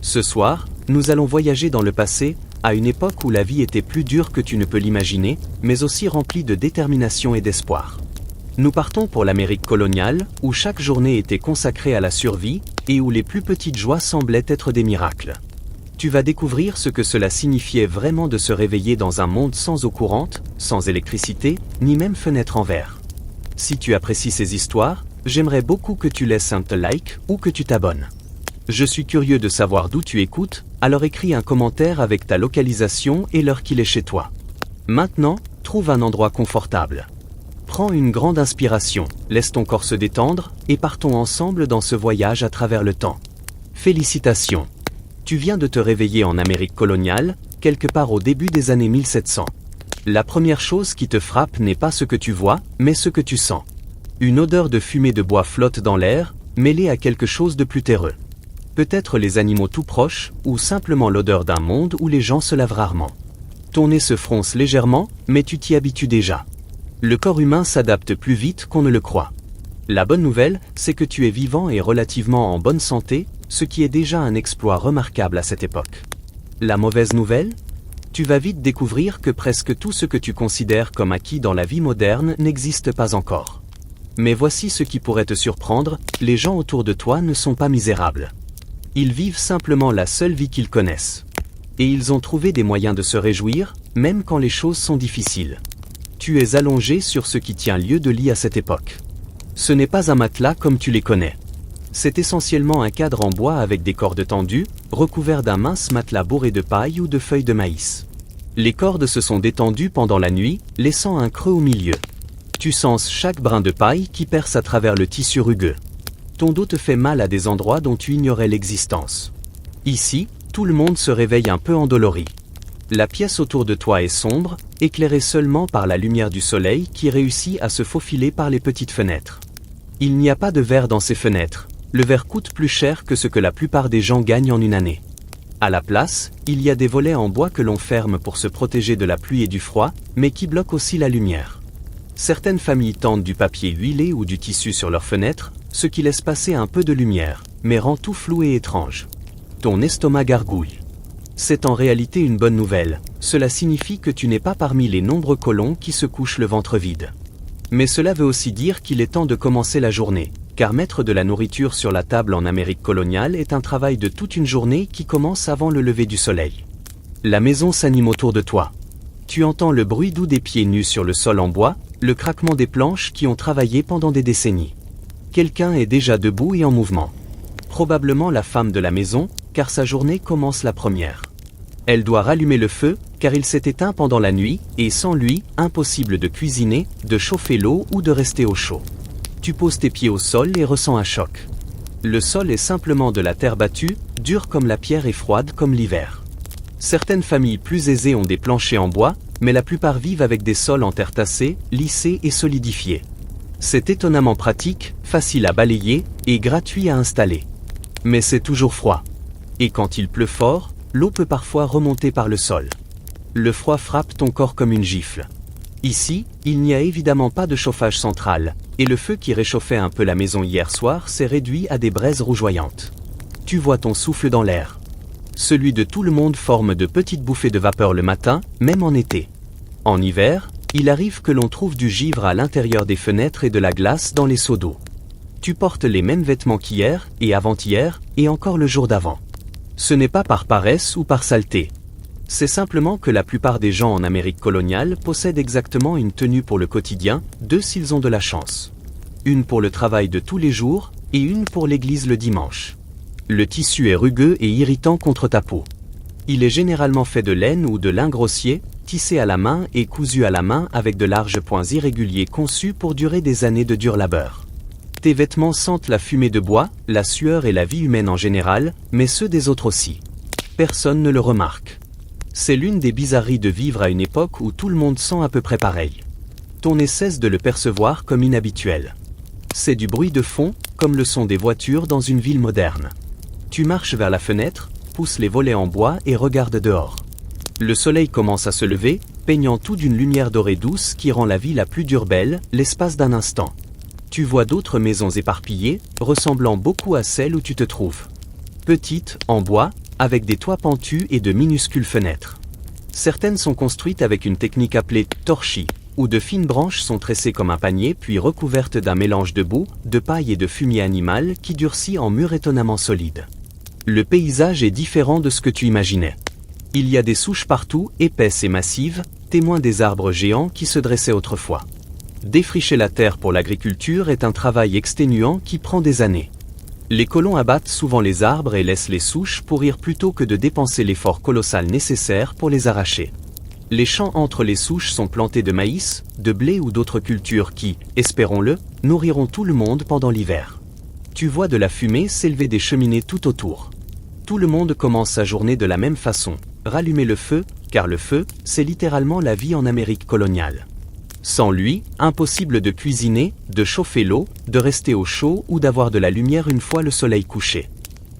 Ce soir, nous allons voyager dans le passé, à une époque où la vie était plus dure que tu ne peux l'imaginer, mais aussi remplie de détermination et d'espoir. Nous partons pour l'Amérique coloniale, où chaque journée était consacrée à la survie, et où les plus petites joies semblaient être des miracles. Tu vas découvrir ce que cela signifiait vraiment de se réveiller dans un monde sans eau courante, sans électricité, ni même fenêtre en verre. Si tu apprécies ces histoires, j'aimerais beaucoup que tu laisses un like ou que tu t'abonnes. Je suis curieux de savoir d'où tu écoutes, alors écris un commentaire avec ta localisation et l'heure qu'il est chez toi. Maintenant, trouve un endroit confortable. Prends une grande inspiration, laisse ton corps se détendre, et partons ensemble dans ce voyage à travers le temps. Félicitations! Tu viens de te réveiller en Amérique coloniale, quelque part au début des années 1700. La première chose qui te frappe n'est pas ce que tu vois, mais ce que tu sens. Une odeur de fumée de bois flotte dans l'air, mêlée à quelque chose de plus terreux. Peut-être les animaux tout proches, ou simplement l'odeur d'un monde où les gens se lavent rarement. Ton nez se fronce légèrement, mais tu t'y habitues déjà. Le corps humain s'adapte plus vite qu'on ne le croit. La bonne nouvelle, c'est que tu es vivant et relativement en bonne santé, ce qui est déjà un exploit remarquable à cette époque. La mauvaise nouvelle? Tu vas vite découvrir que presque tout ce que tu considères comme acquis dans la vie moderne n'existe pas encore. Mais voici ce qui pourrait te surprendre, les gens autour de toi ne sont pas misérables. Ils vivent simplement la seule vie qu'ils connaissent. Et ils ont trouvé des moyens de se réjouir, même quand les choses sont difficiles. Tu es allongé sur ce qui tient lieu de lit à cette époque. Ce n'est pas un matelas comme tu les connais. C'est essentiellement un cadre en bois avec des cordes tendues, recouvert d'un mince matelas bourré de paille ou de feuilles de maïs. Les cordes se sont détendues pendant la nuit, laissant un creux au milieu. Tu sens chaque brin de paille qui perce à travers le tissu rugueux. Ton dos te fait mal à des endroits dont tu ignorais l'existence. Ici, tout le monde se réveille un peu endolori. La pièce autour de toi est sombre, éclairée seulement par la lumière du soleil qui réussit à se faufiler par les petites fenêtres. Il n'y a pas de verre dans ces fenêtres. Le verre coûte plus cher que ce que la plupart des gens gagnent en une année. À la place, il y a des volets en bois que l'on ferme pour se protéger de la pluie et du froid, mais qui bloquent aussi la lumière. Certaines familles tendent du papier huilé ou du tissu sur leurs fenêtres, ce qui laisse passer un peu de lumière, mais rend tout flou et étrange. Ton estomac gargouille. C'est en réalité une bonne nouvelle, cela signifie que tu n'es pas parmi les nombreux colons qui se couchent le ventre vide. Mais cela veut aussi dire qu'il est temps de commencer la journée, car mettre de la nourriture sur la table en Amérique coloniale est un travail de toute une journée qui commence avant le lever du soleil. La maison s'anime autour de toi. Tu entends le bruit doux des pieds nus sur le sol en bois, le craquement des planches qui ont travaillé pendant des décennies. Quelqu'un est déjà debout et en mouvement. Probablement la femme de la maison, car sa journée commence la première. Elle doit rallumer le feu, car il s'est éteint pendant la nuit, et sans lui, impossible de cuisiner, de chauffer l'eau ou de rester au chaud. Tu poses tes pieds au sol et ressens un choc. Le sol est simplement de la terre battue, dure comme la pierre et froide comme l'hiver. Certaines familles plus aisées ont des planchers en bois, mais la plupart vivent avec des sols en terre tassée, lissés et solidifiés. C'est étonnamment pratique, facile à balayer, et gratuit à installer. Mais c'est toujours froid. Et quand il pleut fort, l'eau peut parfois remonter par le sol. Le froid frappe ton corps comme une gifle. Ici, il n'y a évidemment pas de chauffage central, et le feu qui réchauffait un peu la maison hier soir s'est réduit à des braises rougeoyantes. Tu vois ton souffle dans l'air. Celui de tout le monde forme de petites bouffées de vapeur le matin, même en été. En hiver, il arrive que l'on trouve du givre à l'intérieur des fenêtres et de la glace dans les seaux d'eau. Tu portes les mêmes vêtements qu'hier, et avant-hier, et encore le jour d'avant. Ce n'est pas par paresse ou par saleté. C'est simplement que la plupart des gens en Amérique coloniale possèdent exactement une tenue pour le quotidien, deux s'ils ont de la chance. Une pour le travail de tous les jours, et une pour l'église le dimanche. Le tissu est rugueux et irritant contre ta peau. Il est généralement fait de laine ou de lin grossier, tissé à la main et cousu à la main avec de larges points irréguliers conçus pour durer des années de dur labeur. Tes vêtements sentent la fumée de bois, la sueur et la vie humaine en général, mais ceux des autres aussi. Personne ne le remarque. C'est l'une des bizarreries de vivre à une époque où tout le monde sent à peu près pareil. Ton nez cesse de le percevoir comme inhabituel. C'est du bruit de fond, comme le son des voitures dans une ville moderne. Tu marches vers la fenêtre, pousses les volets en bois et regardes dehors. Le soleil commence à se lever, peignant tout d'une lumière dorée douce qui rend la vie la plus dure belle, l'espace d'un instant. Tu vois d'autres maisons éparpillées, ressemblant beaucoup à celle où tu te trouves. Petites, en bois, avec des toits pentus et de minuscules fenêtres. Certaines sont construites avec une technique appelée torchis, où de fines branches sont tressées comme un panier puis recouvertes d'un mélange de boue, de paille et de fumier animal qui durcit en murs étonnamment solides. Le paysage est différent de ce que tu imaginais. Il y a des souches partout, épaisses et massives, témoins des arbres géants qui se dressaient autrefois. Défricher la terre pour l'agriculture est un travail exténuant qui prend des années. Les colons abattent souvent les arbres et laissent les souches pourrir plutôt que de dépenser l'effort colossal nécessaire pour les arracher. Les champs entre les souches sont plantés de maïs, de blé ou d'autres cultures qui, espérons-le, nourriront tout le monde pendant l'hiver. Tu vois de la fumée s'élever des cheminées tout autour. Tout le monde commence sa journée de la même façon, rallumer le feu, car le feu, c'est littéralement la vie en Amérique coloniale. Sans lui, impossible de cuisiner, de chauffer l'eau, de rester au chaud ou d'avoir de la lumière une fois le soleil couché.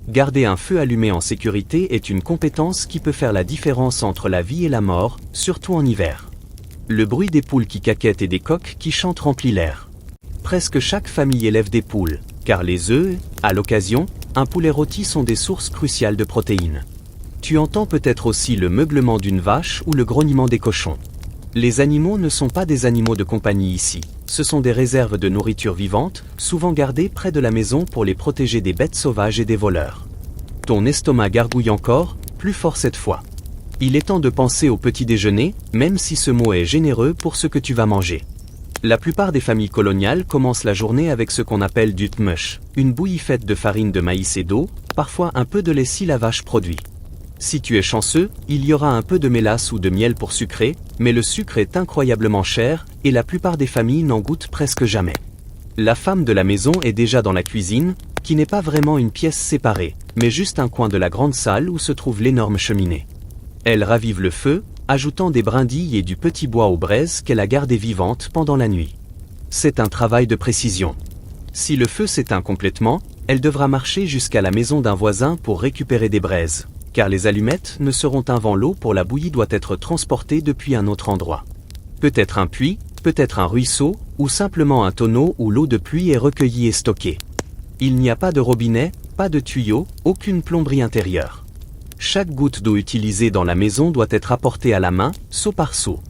Garder un feu allumé en sécurité est une compétence qui peut faire la différence entre la vie et la mort, surtout en hiver. Le bruit des poules qui caquettent et des coqs qui chantent remplit l'air. Presque chaque famille élève des poules, car les œufs, à l'occasion, un poulet rôti sont des sources cruciales de protéines. Tu entends peut-être aussi le meuglement d'une vache ou le grognement des cochons. Les animaux ne sont pas des animaux de compagnie ici. Ce sont des réserves de nourriture vivante, souvent gardées près de la maison pour les protéger des bêtes sauvages et des voleurs. Ton estomac gargouille encore, plus fort cette fois. Il est temps de penser au petit déjeuner, même si ce mot est généreux pour ce que tu vas manger. La plupart des familles coloniales commencent la journée avec ce qu'on appelle du tmush, une bouillie faite de farine de maïs et d'eau, parfois un peu de lait si la vache produit. Si tu es chanceux, il y aura un peu de mélasse ou de miel pour sucrer, mais le sucre est incroyablement cher, et la plupart des familles n'en goûtent presque jamais. La femme de la maison est déjà dans la cuisine, qui n'est pas vraiment une pièce séparée, mais juste un coin de la grande salle où se trouve l'énorme cheminée. Elle ravive le feu, ajoutant des brindilles et du petit bois aux braises qu'elle a gardées vivantes pendant la nuit. C'est un travail de précision. Si le feu s'éteint complètement, elle devra marcher jusqu'à la maison d'un voisin pour récupérer des braises. Car les allumettes ne seront avant l'eau pour la bouillie doit être transportée depuis un autre endroit. Peut-être un puits, peut-être un ruisseau, ou simplement un tonneau où l'eau de pluie est recueillie et stockée. Il n'y a pas de robinet, pas de tuyau, aucune plomberie intérieure. Chaque goutte d'eau utilisée dans la maison doit être apportée à la main, seau par seau.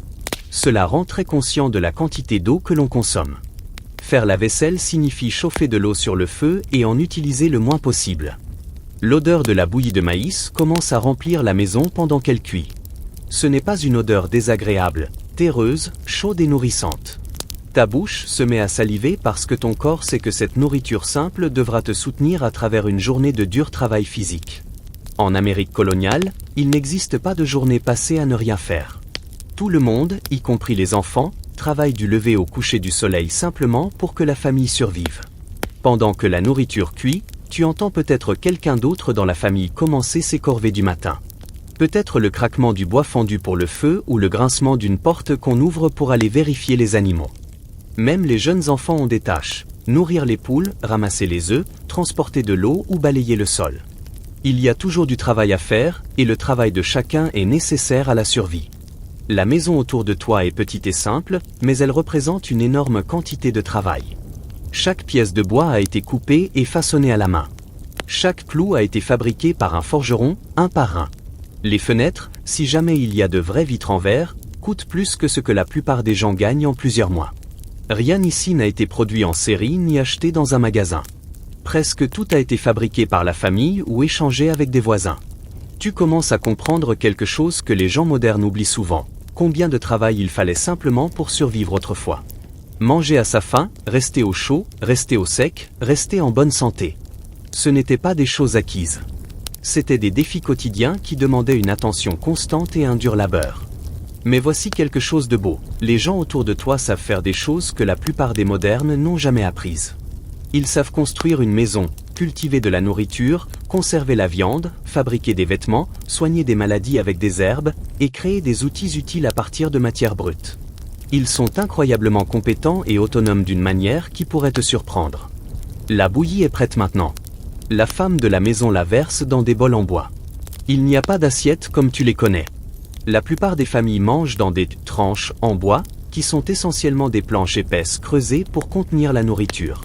Cela rend très conscient de la quantité d'eau que l'on consomme. Faire la vaisselle signifie chauffer de l'eau sur le feu et en utiliser le moins possible. L'odeur de la bouillie de maïs commence à remplir la maison pendant qu'elle cuit. Ce n'est pas une odeur désagréable, terreuse, chaude et nourrissante. Ta bouche se met à saliver parce que ton corps sait que cette nourriture simple devra te soutenir à travers une journée de dur travail physique. En Amérique coloniale, il n'existe pas de journée passée à ne rien faire. Tout le monde, y compris les enfants, travaille du lever au coucher du soleil simplement pour que la famille survive. Pendant que la nourriture cuit, tu entends peut-être quelqu'un d'autre dans la famille commencer ses corvées du matin. Peut-être le craquement du bois fendu pour le feu ou le grincement d'une porte qu'on ouvre pour aller vérifier les animaux. Même les jeunes enfants ont des tâches. Nourrir les poules, ramasser les œufs, transporter de l'eau ou balayer le sol. Il y a toujours du travail à faire, et le travail de chacun est nécessaire à la survie. La maison autour de toi est petite et simple, mais elle représente une énorme quantité de travail. Chaque pièce de bois a été coupée et façonnée à la main. Chaque clou a été fabriqué par un forgeron, un par un. Les fenêtres, si jamais il y a de vraies vitres en verre, coûtent plus que ce que la plupart des gens gagnent en plusieurs mois. Rien ici n'a été produit en série ni acheté dans un magasin. Presque tout a été fabriqué par la famille ou échangé avec des voisins. Tu commences à comprendre quelque chose que les gens modernes oublient souvent. Combien de travail il fallait simplement pour survivre autrefois. Manger à sa faim, rester au chaud, rester au sec, rester en bonne santé. Ce n'étaient pas des choses acquises. C'étaient des défis quotidiens qui demandaient une attention constante et un dur labeur. Mais voici quelque chose de beau. Les gens autour de toi savent faire des choses que la plupart des modernes n'ont jamais apprises. Ils savent construire une maison, cultiver de la nourriture, conserver la viande, fabriquer des vêtements, soigner des maladies avec des herbes, et créer des outils utiles à partir de matières brutes. Ils sont incroyablement compétents et autonomes d'une manière qui pourrait te surprendre. La bouillie est prête maintenant. La femme de la maison la verse dans des bols en bois. Il n'y a pas d'assiettes comme tu les connais. La plupart des familles mangent dans des tranches en bois, qui sont essentiellement des planches épaisses creusées pour contenir la nourriture.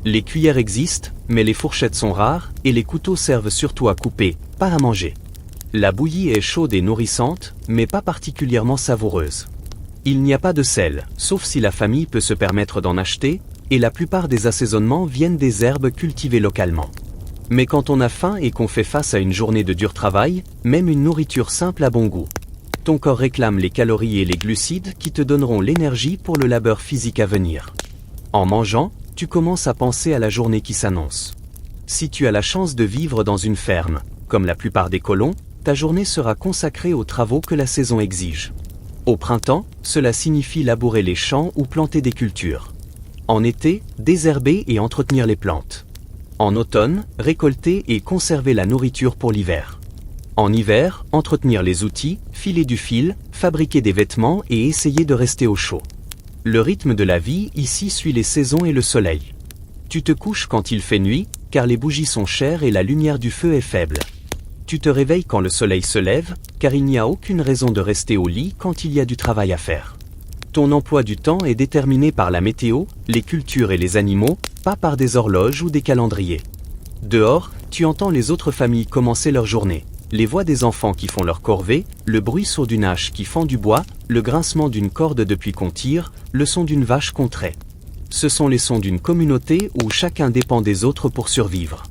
Les cuillères existent, mais les fourchettes sont rares, et les couteaux servent surtout à couper, pas à manger. La bouillie est chaude et nourrissante, mais pas particulièrement savoureuse. Il n'y a pas de sel, sauf si la famille peut se permettre d'en acheter, et la plupart des assaisonnements viennent des herbes cultivées localement. Mais quand on a faim et qu'on fait face à une journée de dur travail, même une nourriture simple a bon goût. Ton corps réclame les calories et les glucides qui te donneront l'énergie pour le labeur physique à venir. En mangeant, tu commences à penser à la journée qui s'annonce. Si tu as la chance de vivre dans une ferme, comme la plupart des colons, ta journée sera consacrée aux travaux que la saison exige. Au printemps, cela signifie labourer les champs ou planter des cultures. En été, désherber et entretenir les plantes. En automne, récolter et conserver la nourriture pour l'hiver. En hiver, entretenir les outils, filer du fil, fabriquer des vêtements et essayer de rester au chaud. Le rythme de la vie ici suit les saisons et le soleil. Tu te couches quand il fait nuit, car les bougies sont chères et la lumière du feu est faible. Tu te réveilles quand le soleil se lève, car il n'y a aucune raison de rester au lit quand il y a du travail à faire. Ton emploi du temps est déterminé par la météo, les cultures et les animaux, pas par des horloges ou des calendriers. Dehors, tu entends les autres familles commencer leur journée. Les voix des enfants qui font leur corvée, le bruit sourd d'une hache qui fend du bois, le grincement d'une corde depuis qu'on tire, le son d'une vache qu'on traite. Ce sont les sons d'une communauté où chacun dépend des autres pour survivre.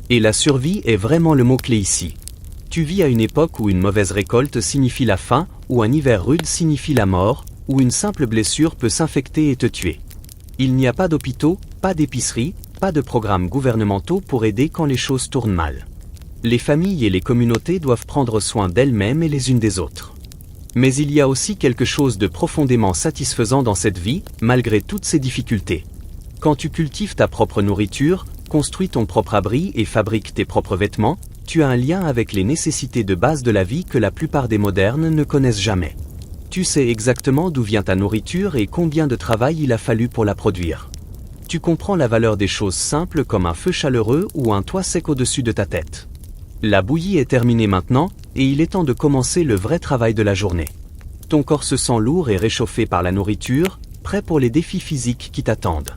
Et la survie est vraiment le mot-clé ici. Tu vis à une époque où une mauvaise récolte signifie la faim, où un hiver rude signifie la mort, où une simple blessure peut s'infecter et te tuer. Il n'y a pas d'hôpitaux, pas d'épicerie, pas de programmes gouvernementaux pour aider quand les choses tournent mal. Les familles et les communautés doivent prendre soin d'elles-mêmes et les unes des autres. Mais il y a aussi quelque chose de profondément satisfaisant dans cette vie, malgré toutes ces difficultés. Quand tu cultives ta propre nourriture, construis ton propre abri et fabriques tes propres vêtements, tu as un lien avec les nécessités de base de la vie que la plupart des modernes ne connaissent jamais. Tu sais exactement d'où vient ta nourriture et combien de travail il a fallu pour la produire. Tu comprends la valeur des choses simples comme un feu chaleureux ou un toit sec au-dessus de ta tête. La bouillie est terminée maintenant, et il est temps de commencer le vrai travail de la journée. Ton corps se sent lourd et réchauffé par la nourriture, prêt pour les défis physiques qui t'attendent.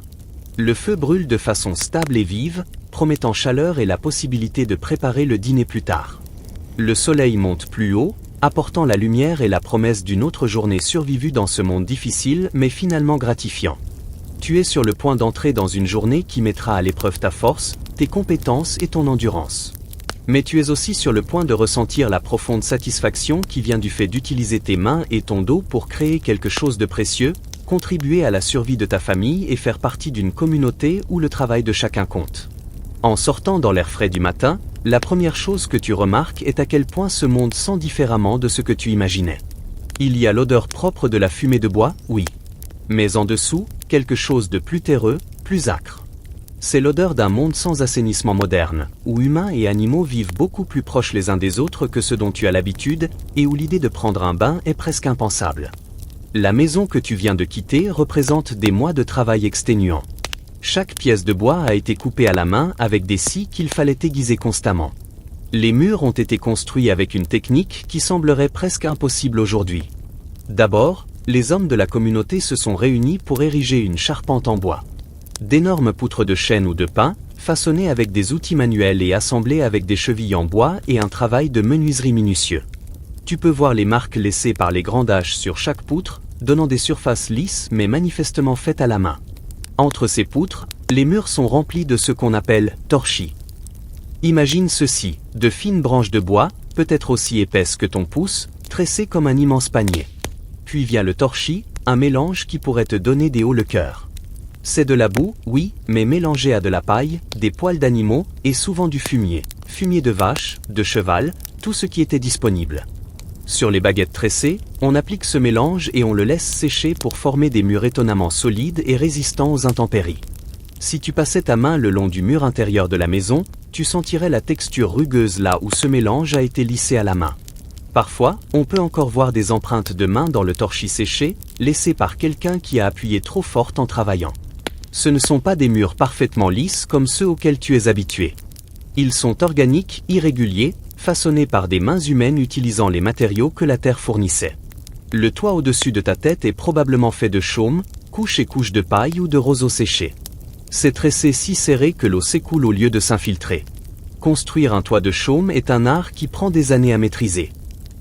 Le feu brûle de façon stable et vive, promettant chaleur et la possibilité de préparer le dîner plus tard. Le soleil monte plus haut, apportant la lumière et la promesse d'une autre journée survivue dans ce monde difficile mais finalement gratifiant. Tu es sur le point d'entrer dans une journée qui mettra à l'épreuve ta force, tes compétences et ton endurance. Mais tu es aussi sur le point de ressentir la profonde satisfaction qui vient du fait d'utiliser tes mains et ton dos pour créer quelque chose de précieux, contribuer à la survie de ta famille et faire partie d'une communauté où le travail de chacun compte. En sortant dans l'air frais du matin, la première chose que tu remarques est à quel point ce monde sent différemment de ce que tu imaginais. Il y a l'odeur propre de la fumée de bois, oui. Mais en dessous, quelque chose de plus terreux, plus âcre. C'est l'odeur d'un monde sans assainissement moderne, où humains et animaux vivent beaucoup plus proches les uns des autres que ce dont tu as l'habitude, et où l'idée de prendre un bain est presque impensable. La maison que tu viens de quitter représente des mois de travail exténuant. Chaque pièce de bois a été coupée à la main avec des scies qu'il fallait aiguiser constamment. Les murs ont été construits avec une technique qui semblerait presque impossible aujourd'hui. D'abord, les hommes de la communauté se sont réunis pour ériger une charpente en bois. D'énormes poutres de chêne ou de pin, façonnées avec des outils manuels et assemblées avec des chevilles en bois et un travail de menuiserie minutieux. Tu peux voir les marques laissées par les grandages sur chaque poutre, donnant des surfaces lisses mais manifestement faites à la main. Entre ces poutres, les murs sont remplis de ce qu'on appelle torchis. Imagine ceci, de fines branches de bois, peut-être aussi épaisses que ton pouce, tressées comme un immense panier. Puis vient le torchis, un mélange qui pourrait te donner des hauts le cœur. C'est de la boue, oui, mais mélangée à de la paille, des poils d'animaux, et souvent du fumier. Fumier de vache, de cheval, tout ce qui était disponible. Sur les baguettes tressées, on applique ce mélange et on le laisse sécher pour former des murs étonnamment solides et résistants aux intempéries. Si tu passais ta main le long du mur intérieur de la maison, tu sentirais la texture rugueuse là où ce mélange a été lissé à la main. Parfois, on peut encore voir des empreintes de main dans le torchis séché, laissées par quelqu'un qui a appuyé trop fort en travaillant. Ce ne sont pas des murs parfaitement lisses comme ceux auxquels tu es habitué. Ils sont organiques, irréguliers, façonnés par des mains humaines utilisant les matériaux que la terre fournissait. Le toit au-dessus de ta tête est probablement fait de chaume, couches et couches de paille ou de roseaux séchés. C'est tresser si serré que l'eau s'écoule au lieu de s'infiltrer. Construire un toit de chaume est un art qui prend des années à maîtriser.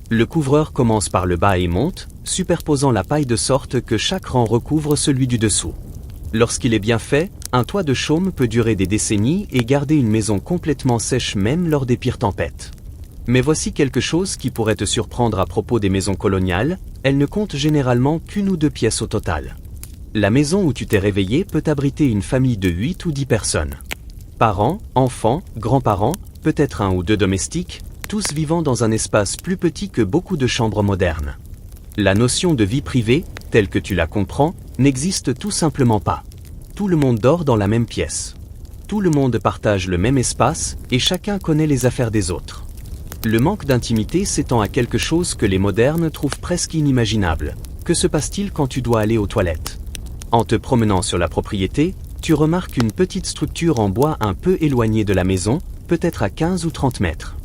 Le couvreur commence par le bas et monte, superposant la paille de sorte que chaque rang recouvre celui du dessous. Lorsqu'il est bien fait, un toit de chaume peut durer des décennies et garder une maison complètement sèche même lors des pires tempêtes. Mais voici quelque chose qui pourrait te surprendre à propos des maisons coloniales, elles ne comptent généralement qu'une ou deux pièces au total. La maison où tu t'es réveillé peut abriter une famille de 8 ou 10 personnes. Parents, enfants, grands-parents, peut-être un ou deux domestiques, tous vivant dans un espace plus petit que beaucoup de chambres modernes. La notion de vie privée, telle que tu la comprends, n'existe tout simplement pas. Tout le monde dort dans la même pièce. Tout le monde partage le même espace, et chacun connaît les affaires des autres. Le manque d'intimité s'étend à quelque chose que les modernes trouvent presque inimaginable. Que se passe-t-il quand tu dois aller aux toilettes? En te promenant sur la propriété, tu remarques une petite structure en bois un peu éloignée de la maison, peut-être à 15 ou 30 mètres.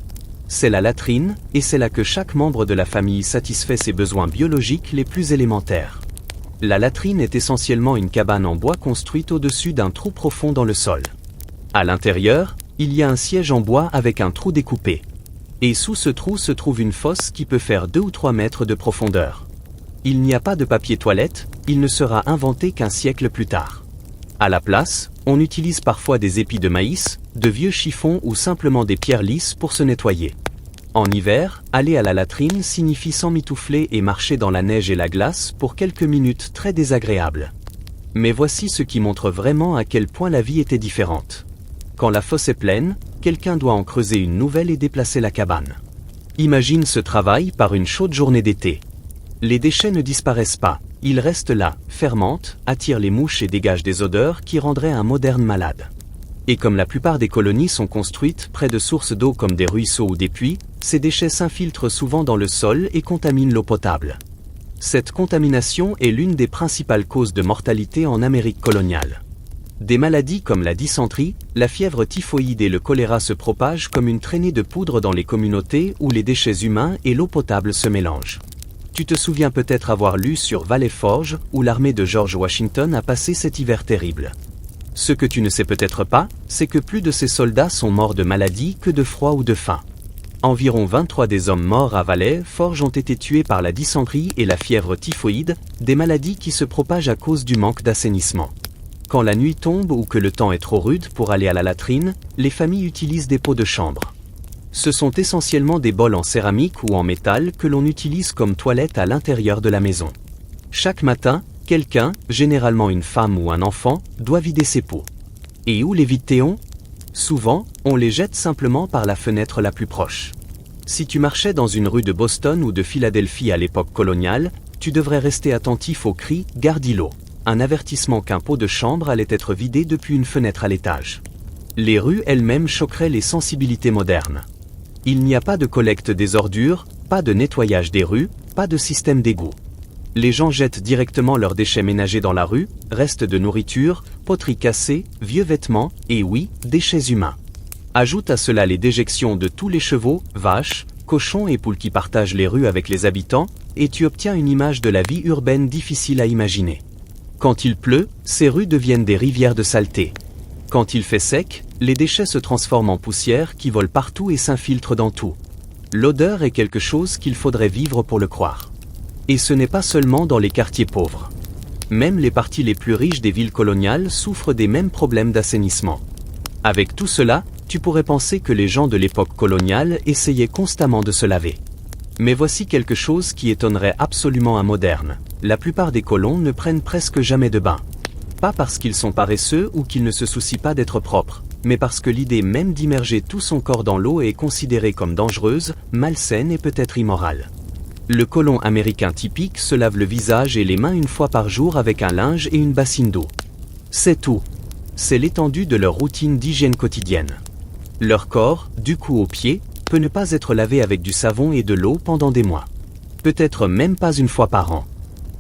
C'est la latrine, et c'est là que chaque membre de la famille satisfait ses besoins biologiques les plus élémentaires. La latrine est essentiellement une cabane en bois construite au-dessus d'un trou profond dans le sol. À l'intérieur, il y a un siège en bois avec un trou découpé. Et sous ce trou se trouve une fosse qui peut faire 2 ou 3 mètres de profondeur. Il n'y a pas de papier toilette, il ne sera inventé qu'un siècle plus tard. À la place, on utilise parfois des épis de maïs, de vieux chiffons ou simplement des pierres lisses pour se nettoyer. En hiver, aller à la latrine signifie s'emmitoufler et marcher dans la neige et la glace pour quelques minutes très désagréables. Mais voici ce qui montre vraiment à quel point la vie était différente. Quand la fosse est pleine, quelqu'un doit en creuser une nouvelle et déplacer la cabane. Imagine ce travail par une chaude journée d'été. Les déchets ne disparaissent pas, ils restent là, fermentent, attirent les mouches et dégagent des odeurs qui rendraient un moderne malade. Et comme la plupart des colonies sont construites près de sources d'eau comme des ruisseaux ou des puits, ces déchets s'infiltrent souvent dans le sol et contaminent l'eau potable. Cette contamination est l'une des principales causes de mortalité en Amérique coloniale. Des maladies comme la dysenterie, la fièvre typhoïde et le choléra se propagent comme une traînée de poudre dans les communautés où les déchets humains et l'eau potable se mélangent. Tu te souviens peut-être avoir lu sur Valley Forge où l'armée de George Washington a passé cet hiver terrible. Ce que tu ne sais peut-être pas, c'est que plus de ces soldats sont morts de maladie que de froid ou de faim. Environ 23 des hommes morts à Valley Forge ont été tués par la dysenterie et la fièvre typhoïde, des maladies qui se propagent à cause du manque d'assainissement. Quand la nuit tombe ou que le temps est trop rude pour aller à la latrine, les familles utilisent des pots de chambre. Ce sont essentiellement des bols en céramique ou en métal que l'on utilise comme toilette à l'intérieur de la maison. Chaque matin, quelqu'un, généralement une femme ou un enfant, doit vider ses pots. Et où les vide-t-on ? Souvent, on les jette simplement par la fenêtre la plus proche. Si tu marchais dans une rue de Boston ou de Philadelphie à l'époque coloniale, tu devrais rester attentif au cri « Gardez-l'eau », un avertissement qu'un pot de chambre allait être vidé depuis une fenêtre à l'étage. Les rues elles-mêmes choqueraient les sensibilités modernes. Il n'y a pas de collecte des ordures, pas de nettoyage des rues, pas de système d'égout. Les gens jettent directement leurs déchets ménagers dans la rue, restes de nourriture, poteries cassées, vieux vêtements, et oui, déchets humains. Ajoute à cela les déjections de tous les chevaux, vaches, cochons et poules qui partagent les rues avec les habitants, et tu obtiens une image de la vie urbaine difficile à imaginer. Quand il pleut, ces rues deviennent des rivières de saleté. Quand il fait sec, les déchets se transforment en poussière qui vole partout et s'infiltre dans tout. L'odeur est quelque chose qu'il faudrait vivre pour le croire. Et ce n'est pas seulement dans les quartiers pauvres. Même les parties les plus riches des villes coloniales souffrent des mêmes problèmes d'assainissement. Avec tout cela, tu pourrais penser que les gens de l'époque coloniale essayaient constamment de se laver. Mais voici quelque chose qui étonnerait absolument un moderne. La plupart des colons ne prennent presque jamais de bain. Pas parce qu'ils sont paresseux ou qu'ils ne se soucient pas d'être propres, mais parce que l'idée même d'immerger tout son corps dans l'eau est considérée comme dangereuse, malsaine et peut-être immorale. Le colon américain typique se lave le visage et les mains une fois par jour avec un linge et une bassine d'eau. C'est tout. C'est l'étendue de leur routine d'hygiène quotidienne. Leur corps, du cou aux pieds, peut ne pas être lavé avec du savon et de l'eau pendant des mois. Peut-être même pas une fois par an.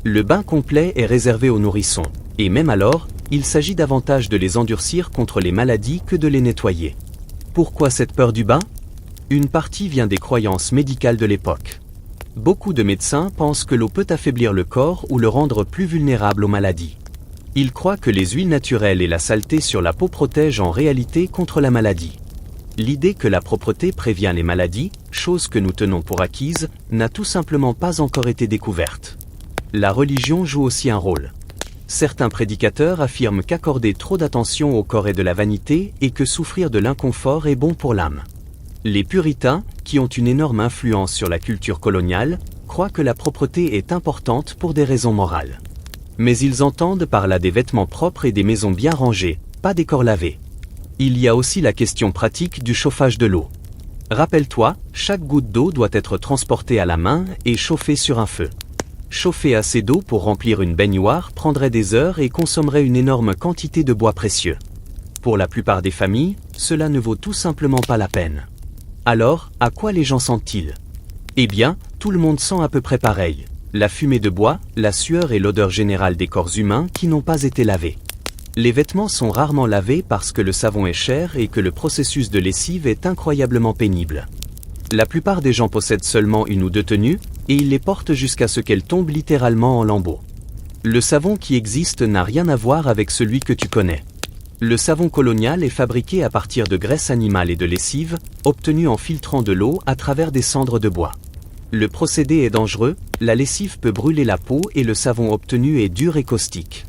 Le bain complet est réservé aux nourrissons, et même alors, il s'agit davantage de les endurcir contre les maladies que de les nettoyer. Pourquoi cette peur du bain ? Une partie vient des croyances médicales de l'époque. Beaucoup de médecins pensent que l'eau peut affaiblir le corps ou le rendre plus vulnérable aux maladies. Ils croient que les huiles naturelles et la saleté sur la peau protègent en réalité contre la maladie. L'idée que la propreté prévient les maladies, chose que nous tenons pour acquise, n'a tout simplement pas encore été découverte. La religion joue aussi un rôle. Certains prédicateurs affirment qu'accorder trop d'attention au corps est de la vanité et que souffrir de l'inconfort est bon pour l'âme. Les puritains, qui ont une énorme influence sur la culture coloniale, croient que la propreté est importante pour des raisons morales. Mais ils entendent par là des vêtements propres et des maisons bien rangées, pas des corps lavés. Il y a aussi la question pratique du chauffage de l'eau. Rappelle-toi, chaque goutte d'eau doit être transportée à la main et chauffée sur un feu. Chauffer assez d'eau pour remplir une baignoire prendrait des heures et consommerait une énorme quantité de bois précieux. Pour la plupart des familles, cela ne vaut tout simplement pas la peine. Alors, à quoi les gens sentent-ils? Eh bien, tout le monde sent à peu près pareil. La fumée de bois, la sueur et l'odeur générale des corps humains qui n'ont pas été lavés. Les vêtements sont rarement lavés parce que le savon est cher et que le processus de lessive est incroyablement pénible. La plupart des gens possèdent seulement une ou deux tenues, et ils les portent jusqu'à ce qu'elles tombent littéralement en lambeaux. Le savon qui existe n'a rien à voir avec celui que tu connais. Le savon colonial est fabriqué à partir de graisse animale et de lessive, obtenue en filtrant de l'eau à travers des cendres de bois. Le procédé est dangereux, la lessive peut brûler la peau et le savon obtenu est dur et caustique.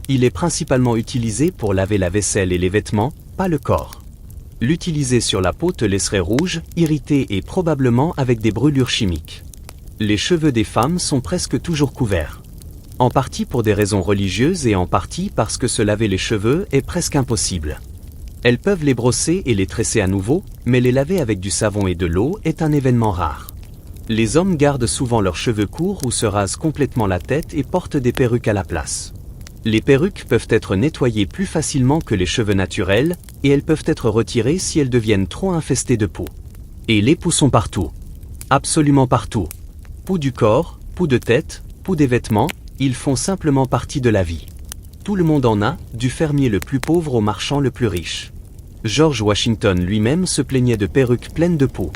Il est principalement utilisé pour laver la vaisselle et les vêtements, pas le corps. L'utiliser sur la peau te laisserait rouge, irrité et probablement avec des brûlures chimiques. Les cheveux des femmes sont presque toujours couverts. En partie pour des raisons religieuses et en partie parce que se laver les cheveux est presque impossible. Elles peuvent les brosser et les tresser à nouveau, mais les laver avec du savon et de l'eau est un événement rare. Les hommes gardent souvent leurs cheveux courts ou se rasent complètement la tête et portent des perruques à la place. Les perruques peuvent être nettoyées plus facilement que les cheveux naturels, et elles peuvent être retirées si elles deviennent trop infestées de poux. Et les poux sont partout. Absolument partout. Poux du corps, poux de tête, poux des vêtements, ils font simplement partie de la vie. Tout le monde en a, du fermier le plus pauvre au marchand le plus riche. George Washington lui-même se plaignait de perruques pleines de poux.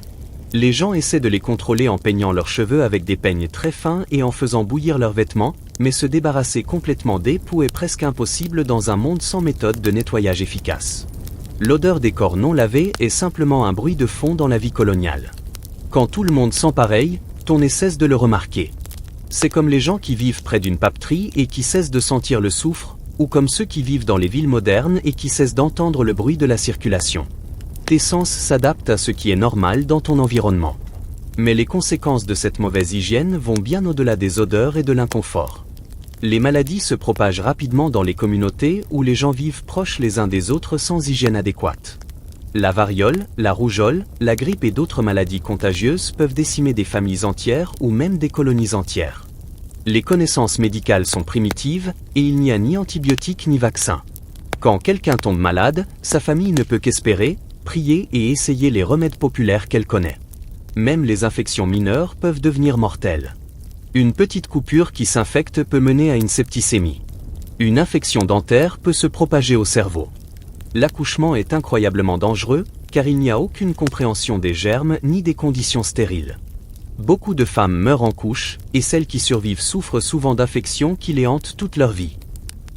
Les gens essaient de les contrôler en peignant leurs cheveux avec des peignes très fins et en faisant bouillir leurs vêtements, mais se débarrasser complètement des poux est presque impossible dans un monde sans méthode de nettoyage efficace. L'odeur des corps non lavés est simplement un bruit de fond dans la vie coloniale. Quand tout le monde sent pareil, on ne cesse de le remarquer. C'est comme les gens qui vivent près d'une papeterie et qui cessent de sentir le soufre, ou comme ceux qui vivent dans les villes modernes et qui cessent d'entendre le bruit de la circulation. Tes sens s'adaptent à ce qui est normal dans ton environnement. Mais les conséquences de cette mauvaise hygiène vont bien au-delà des odeurs et de l'inconfort. Les maladies se propagent rapidement dans les communautés où les gens vivent proches les uns des autres sans hygiène adéquate. La variole, la rougeole, la grippe et d'autres maladies contagieuses peuvent décimer des familles entières ou même des colonies entières. Les connaissances médicales sont primitives et il n'y a ni antibiotiques ni vaccins. Quand quelqu'un tombe malade, sa famille ne peut qu'espérer, prier et essayer les remèdes populaires qu'elle connaît. Même les infections mineures peuvent devenir mortelles. Une petite coupure qui s'infecte peut mener à une septicémie. Une infection dentaire peut se propager au cerveau. L'accouchement est incroyablement dangereux, car il n'y a aucune compréhension des germes ni des conditions stériles. Beaucoup de femmes meurent en couche, et celles qui survivent souffrent souvent d'infections qui les hantent toute leur vie.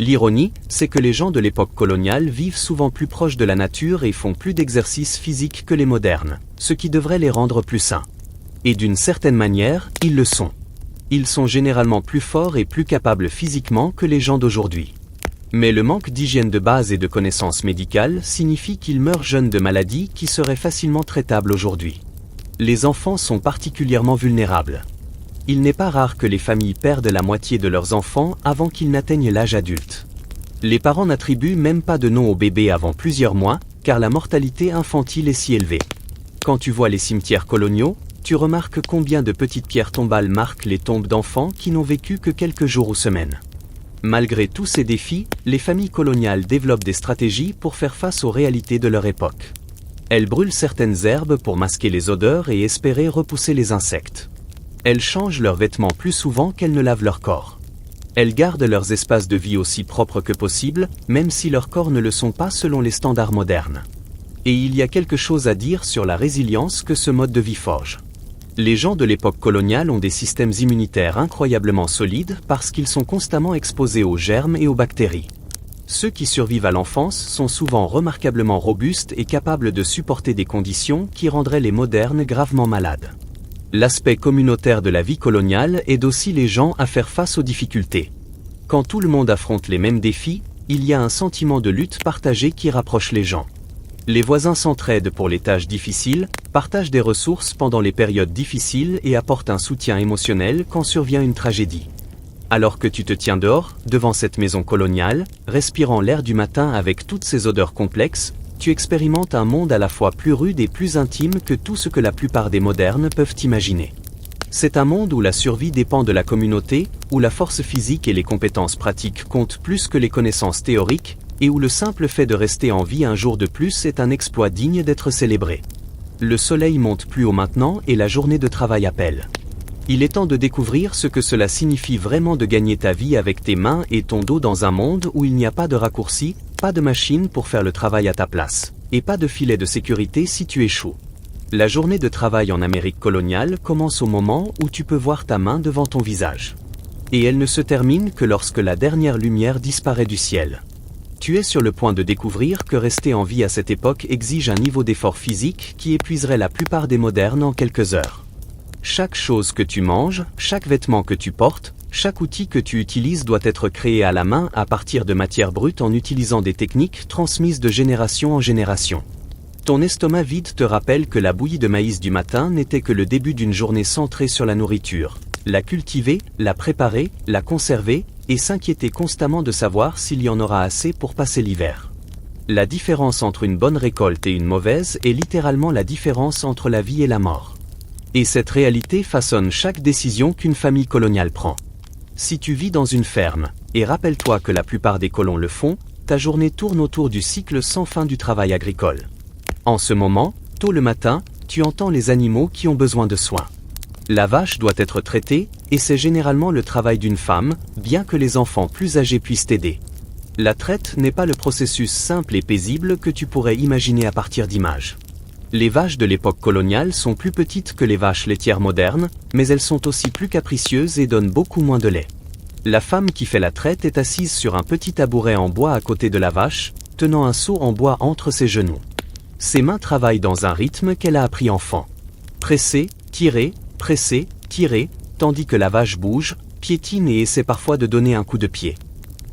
L'ironie, c'est que les gens de l'époque coloniale vivent souvent plus proches de la nature et font plus d'exercices physiques que les modernes, ce qui devrait les rendre plus sains. Et d'une certaine manière, ils le sont. Ils sont généralement plus forts et plus capables physiquement que les gens d'aujourd'hui. Mais le manque d'hygiène de base et de connaissances médicales signifie qu'ils meurent jeunes de maladies qui seraient facilement traitables aujourd'hui. Les enfants sont particulièrement vulnérables. Il n'est pas rare que les familles perdent la moitié de leurs enfants avant qu'ils n'atteignent l'âge adulte. Les parents n'attribuent même pas de nom au bébé avant plusieurs mois, car la mortalité infantile est si élevée. Quand tu vois les cimetières coloniaux, tu remarques combien de petites pierres tombales marquent les tombes d'enfants qui n'ont vécu que quelques jours ou semaines. Malgré tous ces défis, les familles coloniales développent des stratégies pour faire face aux réalités de leur époque. Elles brûlent certaines herbes pour masquer les odeurs et espérer repousser les insectes. Elles changent leurs vêtements plus souvent qu'elles ne lavent leur corps. Elles gardent leurs espaces de vie aussi propres que possible, même si leurs corps ne le sont pas selon les standards modernes. Et il y a quelque chose à dire sur la résilience que ce mode de vie forge. Les gens de l'époque coloniale ont des systèmes immunitaires incroyablement solides parce qu'ils sont constamment exposés aux germes et aux bactéries. Ceux qui survivent à l'enfance sont souvent remarquablement robustes et capables de supporter des conditions qui rendraient les modernes gravement malades. L'aspect communautaire de la vie coloniale aide aussi les gens à faire face aux difficultés. Quand tout le monde affronte les mêmes défis, il y a un sentiment de lutte partagée qui rapproche les gens. Les voisins s'entraident pour les tâches difficiles, partagent des ressources pendant les périodes difficiles et apportent un soutien émotionnel quand survient une tragédie. Alors que tu te tiens dehors, devant cette maison coloniale, respirant l'air du matin avec toutes ses odeurs complexes, tu expérimentes un monde à la fois plus rude et plus intime que tout ce que la plupart des modernes peuvent imaginer. C'est un monde où la survie dépend de la communauté, où la force physique et les compétences pratiques comptent plus que les connaissances théoriques, et où le simple fait de rester en vie un jour de plus est un exploit digne d'être célébré. Le soleil monte plus haut maintenant et la journée de travail appelle. Il est temps de découvrir ce que cela signifie vraiment de gagner ta vie avec tes mains et ton dos dans un monde où il n'y a pas de raccourci, pas de machine pour faire le travail à ta place, et pas de filet de sécurité si tu échoues. La journée de travail en Amérique coloniale commence au moment où tu peux voir ta main devant ton visage. Et elle ne se termine que lorsque la dernière lumière disparaît du ciel. Tu es sur le point de découvrir que rester en vie à cette époque exige un niveau d'effort physique qui épuiserait la plupart des modernes en quelques heures. Chaque chose que tu manges, chaque vêtement que tu portes, chaque outil que tu utilises doit être créé à la main à partir de matières brutes en utilisant des techniques transmises de génération en génération. Ton estomac vide te rappelle que la bouillie de maïs du matin n'était que le début d'une journée centrée sur la nourriture. La cultiver, la préparer, la conserver, et s'inquiéter constamment de savoir s'il y en aura assez pour passer l'hiver. La différence entre une bonne récolte et une mauvaise est littéralement la différence entre la vie et la mort. Et cette réalité façonne chaque décision qu'une famille coloniale prend. Si tu vis dans une ferme, et rappelle-toi que la plupart des colons le font, ta journée tourne autour du cycle sans fin du travail agricole. En ce moment, tôt le matin, tu entends les animaux qui ont besoin de soins. La vache doit être traitée, et c'est généralement le travail d'une femme, bien que les enfants plus âgés puissent t'aider. La traite n'est pas le processus simple et paisible que tu pourrais imaginer à partir d'images. Les vaches de l'époque coloniale sont plus petites que les vaches laitières modernes, mais elles sont aussi plus capricieuses et donnent beaucoup moins de lait. La femme qui fait la traite est assise sur un petit tabouret en bois à côté de la vache, tenant un seau en bois entre ses genoux. Ses mains travaillent dans un rythme qu'elle a appris enfant. Presser, tirer, tandis que la vache bouge, piétine et essaie parfois de donner un coup de pied.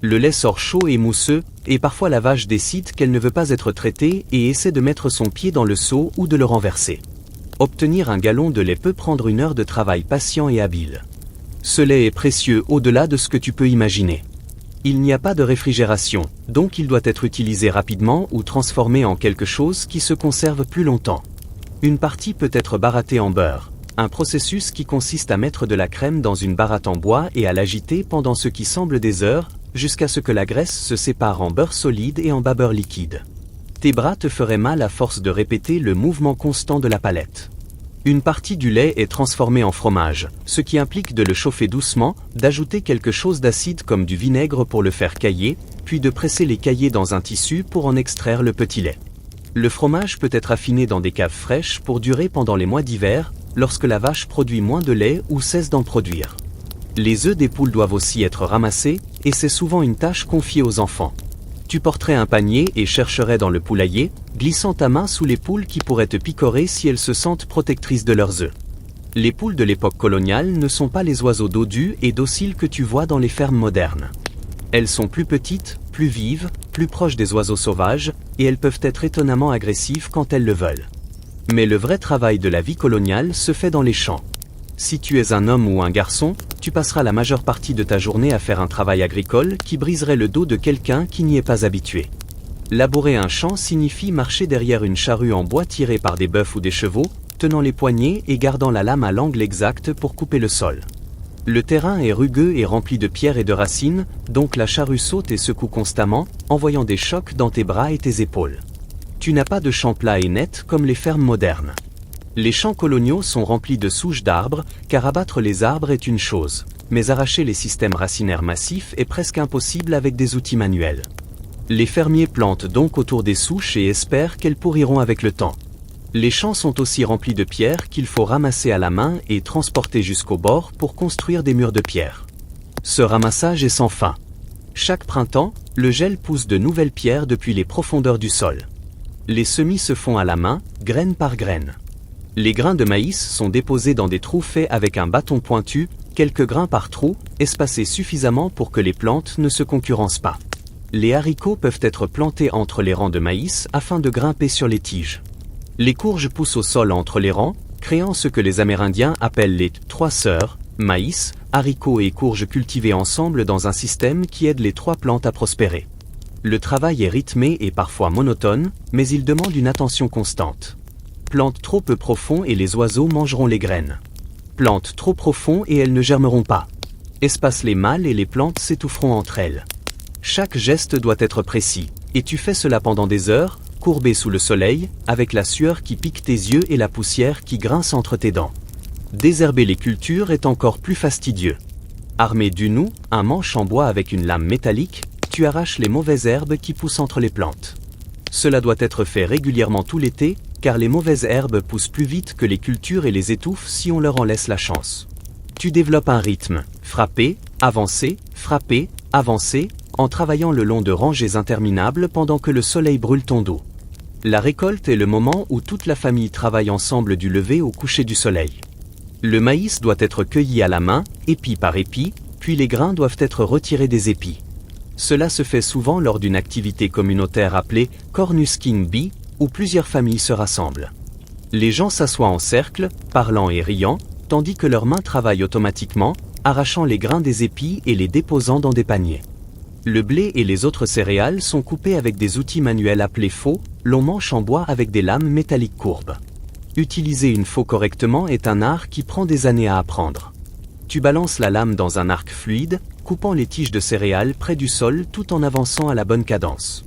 Le lait sort chaud et mousseux, et parfois la vache décide qu'elle ne veut pas être traitée et essaie de mettre son pied dans le seau ou de le renverser. Obtenir un gallon de lait peut prendre 1 heure de travail patient et habile. Ce lait est précieux au-delà de ce que tu peux imaginer. Il n'y a pas de réfrigération, donc il doit être utilisé rapidement ou transformé en quelque chose qui se conserve plus longtemps. Une partie peut être barattée en beurre, un processus qui consiste à mettre de la crème dans une baratte en bois et à l'agiter pendant ce qui semble des heures, jusqu'à ce que la graisse se sépare en beurre solide et en beurre liquide. Tes bras te feraient mal à force de répéter le mouvement constant de la palette. Une partie du lait est transformée en fromage, ce qui implique de le chauffer doucement, d'ajouter quelque chose d'acide comme du vinaigre pour le faire cailler, puis de presser les caillés dans un tissu pour en extraire le petit lait. Le fromage peut être affiné dans des caves fraîches pour durer pendant les mois d'hiver, lorsque la vache produit moins de lait ou cesse d'en produire. Les œufs des poules doivent aussi être ramassés, et c'est souvent une tâche confiée aux enfants. Tu porterais un panier et chercherais dans le poulailler, glissant ta main sous les poules qui pourraient te picorer si elles se sentent protectrices de leurs œufs. Les poules de l'époque coloniale ne sont pas les oiseaux dodus et dociles que tu vois dans les fermes modernes. Elles sont plus petites, plus vives, plus proches des oiseaux sauvages, et elles peuvent être étonnamment agressives quand elles le veulent. Mais le vrai travail de la vie coloniale se fait dans les champs. Si tu es un homme ou un garçon, tu passeras la majeure partie de ta journée à faire un travail agricole qui briserait le dos de quelqu'un qui n'y est pas habitué. Labourer un champ signifie marcher derrière une charrue en bois tirée par des bœufs ou des chevaux, tenant les poignets et gardant la lame à l'angle exact pour couper le sol. Le terrain est rugueux et rempli de pierres et de racines, donc la charrue saute et secoue constamment, envoyant des chocs dans tes bras et tes épaules. Tu n'as pas de champ plat et net comme les fermes modernes. Les champs coloniaux sont remplis de souches d'arbres, car abattre les arbres est une chose, mais arracher les systèmes racinaires massifs est presque impossible avec des outils manuels. Les fermiers plantent donc autour des souches et espèrent qu'elles pourriront avec le temps. Les champs sont aussi remplis de pierres qu'il faut ramasser à la main et transporter jusqu'au bord pour construire des murs de pierre. Ce ramassage est sans fin. Chaque printemps, le gel pousse de nouvelles pierres depuis les profondeurs du sol. Les semis se font à la main, graine par graine. Les grains de maïs sont déposés dans des trous faits avec un bâton pointu, quelques grains par trou, espacés suffisamment pour que les plantes ne se concurrencent pas. Les haricots peuvent être plantés entre les rangs de maïs afin de grimper sur les tiges. Les courges poussent au sol entre les rangs, créant ce que les Amérindiens appellent les « trois sœurs », maïs, haricots et courges cultivés ensemble dans un système qui aide les trois plantes à prospérer. Le travail est rythmé et parfois monotone, mais il demande une attention constante. Plante trop peu profond et les oiseaux mangeront les graines. Plante trop profond et elles ne germeront pas. Espace les mâles et les plantes s'étoufferont entre elles. Chaque geste doit être précis, et tu fais cela pendant des heures, courbé sous le soleil, avec la sueur qui pique tes yeux et la poussière qui grince entre tes dents. Désherber les cultures est encore plus fastidieux. Armé d'une houe, un manche en bois avec une lame métallique, tu arraches les mauvaises herbes qui poussent entre les plantes. Cela doit être fait régulièrement tout l'été, car les mauvaises herbes poussent plus vite que les cultures et les étouffent si on leur en laisse la chance. Tu développes un rythme, frapper, avancer, en travaillant le long de rangées interminables pendant que le soleil brûle ton dos. La récolte est le moment où toute la famille travaille ensemble du lever au coucher du soleil. Le maïs doit être cueilli à la main, épi par épi, puis les grains doivent être retirés des épis. Cela se fait souvent lors d'une activité communautaire appelée Cornusking Bee, où plusieurs familles se rassemblent. Les gens s'assoient en cercle, parlant et riant, tandis que leurs mains travaillent automatiquement, arrachant les grains des épis et les déposant dans des paniers. Le blé et les autres céréales sont coupés avec des outils manuels appelés faux, longs manches en bois avec des lames métalliques courbes. Utiliser une faux correctement est un art qui prend des années à apprendre. Tu balances la lame dans un arc fluide, coupant les tiges de céréales près du sol tout en avançant à la bonne cadence.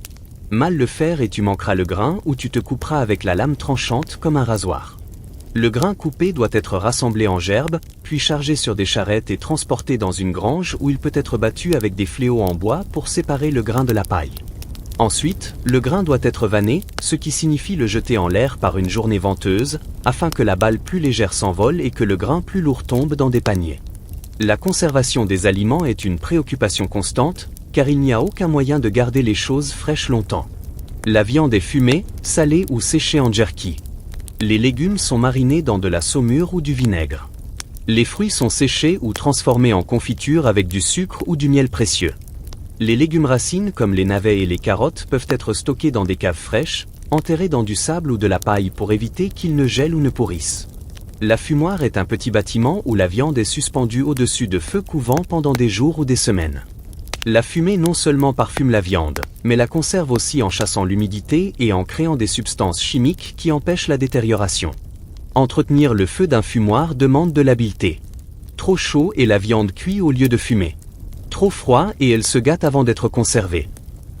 Mal le faire et tu manqueras le grain ou tu te couperas avec la lame tranchante comme un rasoir. Le grain coupé doit être rassemblé en gerbes, puis chargé sur des charrettes et transporté dans une grange où il peut être battu avec des fléaux en bois pour séparer le grain de la paille. Ensuite, le grain doit être vanné, ce qui signifie le jeter en l'air par une journée venteuse, afin que la balle plus légère s'envole et que le grain plus lourd tombe dans des paniers. La conservation des aliments est une préoccupation constante, car il n'y a aucun moyen de garder les choses fraîches longtemps. La viande est fumée, salée ou séchée en jerky. Les légumes sont marinés dans de la saumure ou du vinaigre. Les fruits sont séchés ou transformés en confiture avec du sucre ou du miel précieux. Les légumes racines comme les navets et les carottes peuvent être stockés dans des caves fraîches, enterrés dans du sable ou de la paille pour éviter qu'ils ne gèlent ou ne pourrissent. La fumoire est un petit bâtiment où la viande est suspendue au-dessus de feux couvants pendant des jours ou des semaines. La fumée non seulement parfume la viande, mais la conserve aussi en chassant l'humidité et en créant des substances chimiques qui empêchent la détérioration. Entretenir le feu d'un fumoir demande de l'habileté. Trop chaud et la viande cuit au lieu de fumer. Trop froid et elle se gâte avant d'être conservée.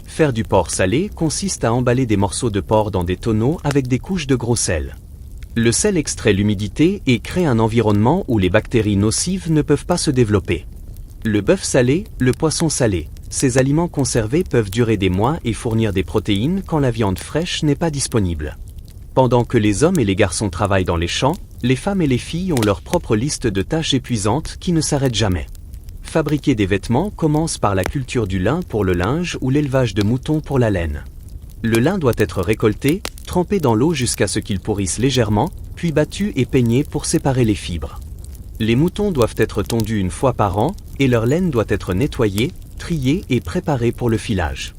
Faire du porc salé consiste à emballer des morceaux de porc dans des tonneaux avec des couches de gros sel. Le sel extrait l'humidité et crée un environnement où les bactéries nocives ne peuvent pas se développer. Le bœuf salé, le poisson salé. Ces aliments conservés peuvent durer des mois et fournir des protéines quand la viande fraîche n'est pas disponible. Pendant que les hommes et les garçons travaillent dans les champs, les femmes et les filles ont leur propre liste de tâches épuisantes qui ne s'arrêtent jamais. Fabriquer des vêtements commence par la culture du lin pour le linge ou l'élevage de moutons pour la laine. Le lin doit être récolté, trempé dans l'eau jusqu'à ce qu'il pourrisse légèrement, puis battu et peigné pour séparer les fibres. Les moutons doivent être tondus une fois par an, et leur laine doit être nettoyée, triée et préparée pour le filage.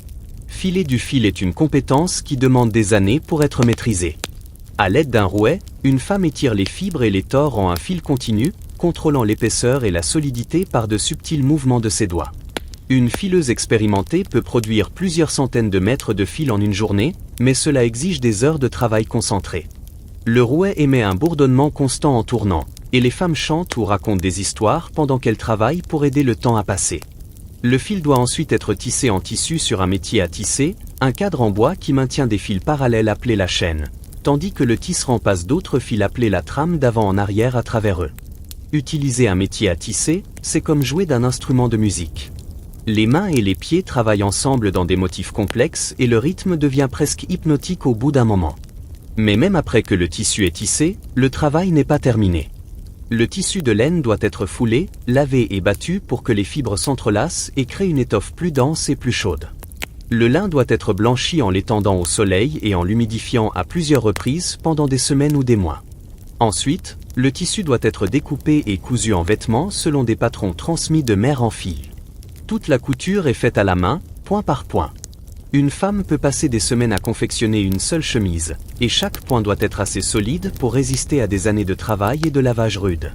Filer du fil est une compétence qui demande des années pour être maîtrisée. À l'aide d'un rouet, une femme étire les fibres et les tord en un fil continu, contrôlant l'épaisseur et la solidité par de subtils mouvements de ses doigts. Une fileuse expérimentée peut produire plusieurs centaines de mètres de fil en une journée, mais cela exige des heures de travail concentré. Le rouet émet un bourdonnement constant en tournant, et les femmes chantent ou racontent des histoires pendant qu'elles travaillent pour aider le temps à passer. Le fil doit ensuite être tissé en tissu sur un métier à tisser, un cadre en bois qui maintient des fils parallèles appelés la chaîne, tandis que le tisserand passe d'autres fils appelés la trame d'avant en arrière à travers eux. Utiliser un métier à tisser, c'est comme jouer d'un instrument de musique. Les mains et les pieds travaillent ensemble dans des motifs complexes et le rythme devient presque hypnotique au bout d'un moment. Mais même après que le tissu est tissé, le travail n'est pas terminé. Le tissu de laine doit être foulé, lavé et battu pour que les fibres s'entrelacent et créent une étoffe plus dense et plus chaude. Le lin doit être blanchi en l'étendant au soleil et en l'humidifiant à plusieurs reprises pendant des semaines ou des mois. Ensuite, le tissu doit être découpé et cousu en vêtements selon des patrons transmis de mère en fille. Toute la couture est faite à la main, point par point. Une femme peut passer des semaines à confectionner une seule chemise, et chaque point doit être assez solide pour résister à des années de travail et de lavage rude.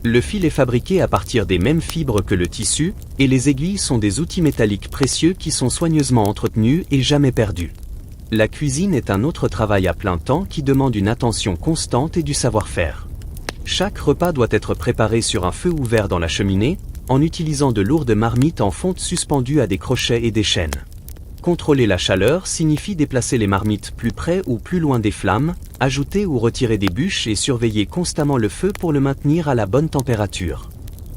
Le fil est fabriqué à partir des mêmes fibres que le tissu, et les aiguilles sont des outils métalliques précieux qui sont soigneusement entretenus et jamais perdus. La cuisine est un autre travail à plein temps qui demande une attention constante et du savoir-faire. Chaque repas doit être préparé sur un feu ouvert dans la cheminée, en utilisant de lourdes marmites en fonte suspendues à des crochets et des chaînes. Contrôler la chaleur signifie déplacer les marmites plus près ou plus loin des flammes, ajouter ou retirer des bûches et surveiller constamment le feu pour le maintenir à la bonne température.